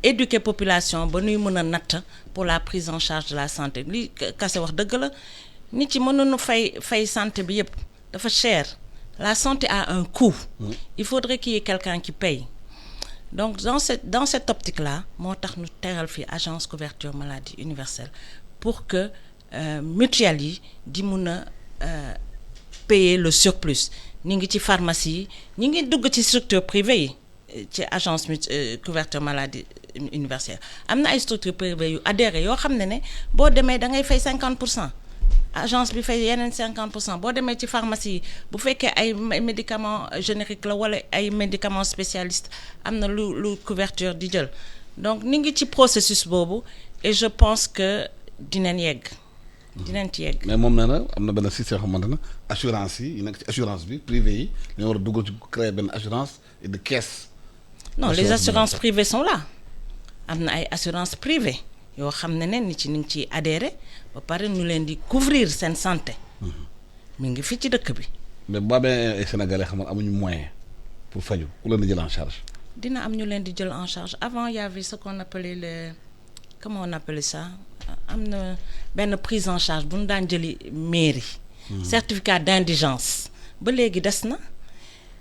éduquer population ba nuy mën a natt pour la prise en charge de la santé li kase wax dëgg la nit ci mënuñu fay santé bi yëpp dafa cher la santé a un coût. Il faudrait qu'il y ait quelqu'un qui paye. Donc dans cette optique là moo tax ñu tegal fi agence couverture maladie universelle pour que mutuelle yi di mun a payer le surplus ñi ngi ci pharmacie yi ñi ngi dugg ci structure privée yi ci agence couverture maladie universelle am na ay structure privée yu adhéré yoo xam ne boo demee da ngay fay 50%. agence bi fay yeneen 50% boo demee ci pharmacie yi bu fekkee ay médicaments génériques la wala ay médicaments spécialistes am na lu couverture di jël donc ni ngi ci processus boobu et je pense que dinañ ci yegg. mais moom nee na am na benn système xamante na assurance yi nekk ci assurance bi privé yi ñoo war a duggal ci créer benn assurance et de caisse. non les assurances privées sont là am na ay assurances privées yoo xam ne nit ci ni ngi ciy adhéré ba pare ñu leen di couvrir seen santé. mi ngi fii ci dëkk bi. mais boo amee ay sénégalais xam nga amuñu moyen pour faju ku leen di jël en charge. dina am ñu leen di jël en charge avant il y avait ce qu'on appelait comment on appelait ça am na benn prise en charge bu ñu daan jëli mairie. certificat d'indigence ba léegi des na.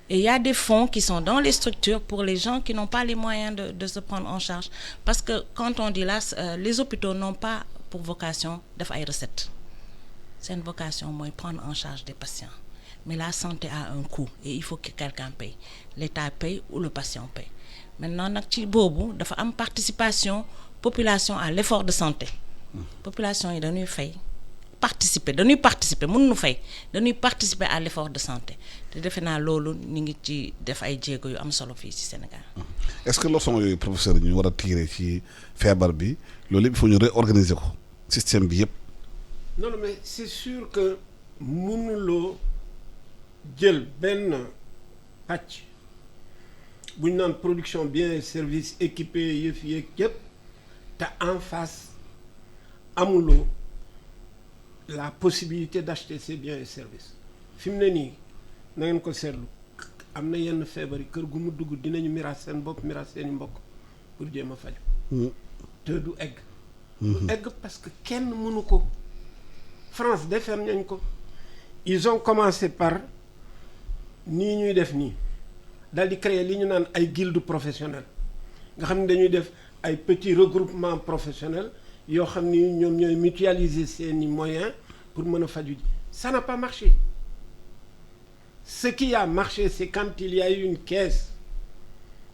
Et il y a des fonds qui sont dans les structures pour les gens qui n'ont pas les moyens de se prendre en charge. Parce que quand on dit là, les hôpitaux n'ont pas pour vocation de faire des recettes. C'est une vocation, moi, prendre en charge des patients. Mais la santé a un coût et il faut que quelqu'un paye. L'État paye ou le patient paye. Maintenant, il y a une participation population à l'effort de santé. Population est donnée fait. Participer mënuñu fay dañuy participer à l'effort de santé te defe naa loolu ñu ngi ci def ay jéego yu am solo fii ci Sénégal. Est-ce que leçon yooyu professeur ñu war a tirer ci feebar bi loolu yëpp il faut ñu réorganiser ko système bi yëpp. non mais c'est sûr que mënuloo jël benn pàcc bu ñu naan production biens et services équipés yëf yeeg yëpp te en face amuloo la possibilité d'acheter ces biens et services fi mu ne nii na ngeen ko seetlu am na yenn feebar yi kër gu mu dugg dinañu miraas seen bopp miraas seeni mbokk pour jéem a faju te du egg. du egg parce que kenn mënu ko. France defar nañ ko ils ont commencé par nii ñuy def nii daal di créer li ñu naan ay guildes professionnelles nga xam ne dañuy def ay petits regroupements professionnels yoo xam ni ñoom ñooy mutualiser seeni moyens pour mën a faju ji ça n'a pas marché. Ce qui a marché c'est quand il y a eu une caisse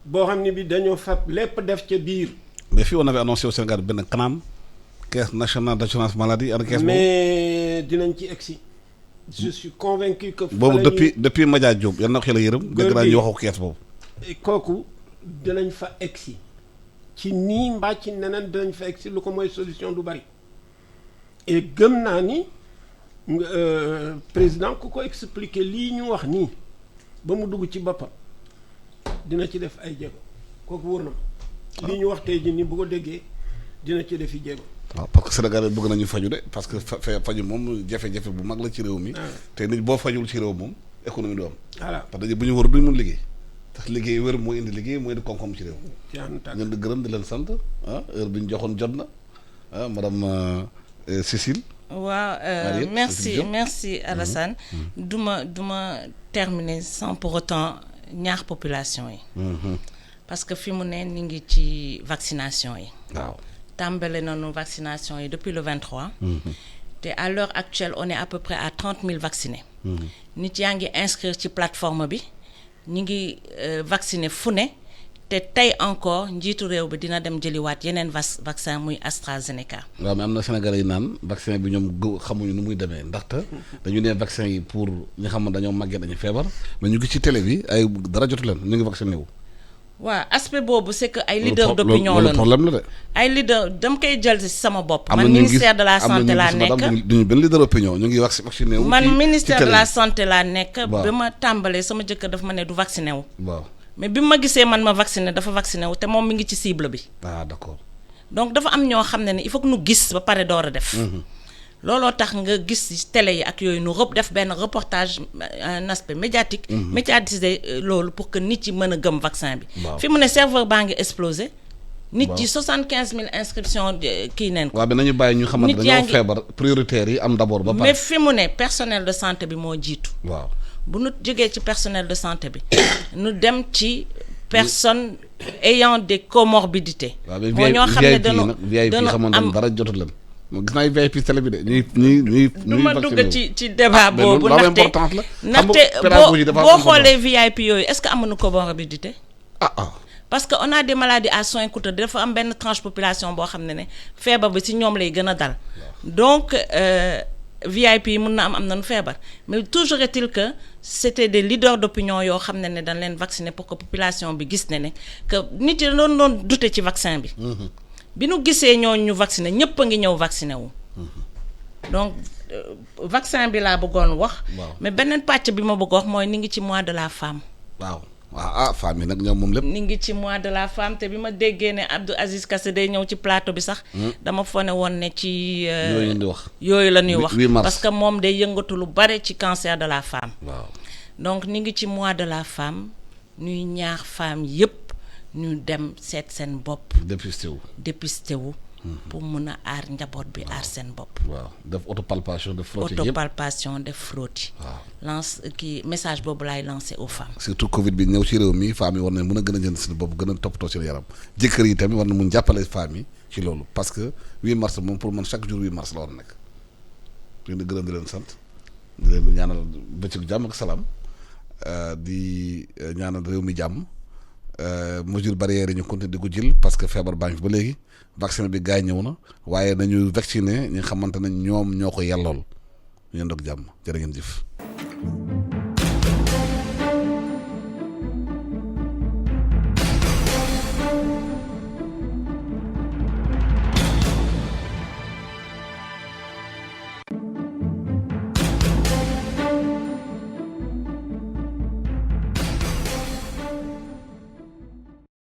boo xam ne bi dañoo fab lépp def ca biir. mais fii on avait annoncé au Sénégal benn CNAM caisse nationale d'assurance maladie ak caisse mais dinañ ci egsi. je suis convaincu que. boobu depuis Madia Diop yal na ko xel yërëm. dëgg naa ñu waxu caisse boobu. kooku dinañ fa egsi ci nii mbaa ci neneen dinañ fa egsi lu ko mooy solution du bari et gëm naa ni président ku ko expliquer lii ñu wax nii ba mu dugg ci boppam dina ci def ay jéego kooku wóor na ma lii ñu wax tey jii nii bu ko déggee dina ci def i jéego. waaw parce que Sénégal bëgg nañu faju de parce que faju moom jafe-jafe bu mag la ci réew mi. te nit boo fajul ci réew moom économie du am. voilà parce que bu ñu wër duñ mun liggéey. tax liggéey wër moo indi liggéey moo indi koom-koom ci réew. ñun di gërëm di leen sant heure bi ñu joxoon jot na madame Cécile. waaw merci Alassane. duma terminer sans pour autant ñaax population yi. parce que fi mu ne ñu ngi ci vaccination yi. waaw tàmbale nañu vaccination yi depuis le 23. te à l'heure actuelle on est à peu près à 30 000 vaccinés. nit yaa ngi inscrire ci plateforme bi. ñi ngi vacciner fu ne te tey encore njiitu réew bi dina dem jëliwaat yeneen vaccin muy AstraZeneca. waaw mais am na Sénégalais yi naan vaccin bi ñoom xamuñu nu muy demee ndaxte dañu ne vaccin yi pour ñi xam ne dañoo màggee dañu feebar mais ñu gis ci télé bi ay dara jotu leen ñu ngi vacciné wu. waaw aspect boobu c'est que ay leader d'opinion la loolu problème la de. ay leader dama koy jël ci sama bopp. man ministère de la santé laa nekk duñu benn leader d'opinion ñu ngi vacciné wu. man ministère de la santé laa nekk. ba ma tàmbalee sama jëkkër dafa ma ne du vacciné wu. waaw mais bi ma gisee man ma vacciné dafa vacciné wu te moom mi ngi ci cible bi. ah d'accord. donc dafa am ñoo xam ne il faut que nu gis ba pare door a def. looloo tax nga gis télé yi ak yooyu nu def benn reportage un aspect médiatique. médiatiser loolu pour que nit yi mën a gëm vaccin bi. fi mu ne serveur baa ngi explosé. nit yi 75 000 inscriptions kii neen ko. waaw mais nañu bàyyi ñu xamante dañoo feebar prioritaire yi am d'abord ba pare. mais fi mu ne personnel de santé bi moo jiitu. waaw bu nu jógee ci personnel de santé bi nu dem ci personnes ayant des comorbidités. moo ñoo xam ne dañoo am dara jotul leen. gis naa VIP télé bi de ñuy du ma dugg ci débat boobu ndaxte boo xoolee VIP yooyu est-ce que amuñu comorbidité parce que on a des maladies à soins coûteux dafa am benn tranche population boo xam ne feebar bi ci ñoom lay gën a dal donc VIP yi mën na am nañu feebar mais toujours est-il que c'était des leaders d'opinion yoo xam ne dañ leen vacciner pour que population bi gis ne que nit yi doon douter ci vaccin bi bi nu gisee ñooñu ñu vacciné ñëpp a ngi ñëw vacciné wu. donc vaccin bi laa bëggoon wax. mais beneen pàcc bi ma bëgg wax mooy ni ngi ci mois de la femme. waaw femme yi nag ñoom moom lépp. ni ngi ci mois de la femme te bi ma déggee ne Abdou Aziz Kassé day ñëw ci plateau bi sax. dama fone woon ne ci. yooyu di wax yooyu la ñuy wax. parce que 8 mars moom day yëngatu lu bare ci cancer de la femme. waaw donc ni ngi ci mois de la femme ñuy ñaax femme yépp ñu dem seet seen bopp. dépisté wu. pour mun a aar njaboot bi aar seen bopp. waaw def autopalpation def frottis yëpp autopalpation def frottis. waaw message boobu laay lancé aux femmes. surtout Covid bi ñëw ci réew mi femmes yi war nañ mën a gën a jënd seen bopp gën a toppatoo seen yaram jëkkër yi tamit war na mun jàppale femmes yi ci loolu parce que 8 mars moom pour man chaque jour 8 mars la war a nekk. di gërëm di leen sant di leen ñaanal bëccëgu jàmm ak salaam di ñaanal réew mi jàmm. mesure barrière yi ñu continuer di ko jël parce que feebar baa ngi fi ba léegi vaccin bi gars yi ñëw na waaye nañu vacciner ñi nga xamante ne ñoom ñoo ko yellool ñu ndog jàmm jërë ngeen jëf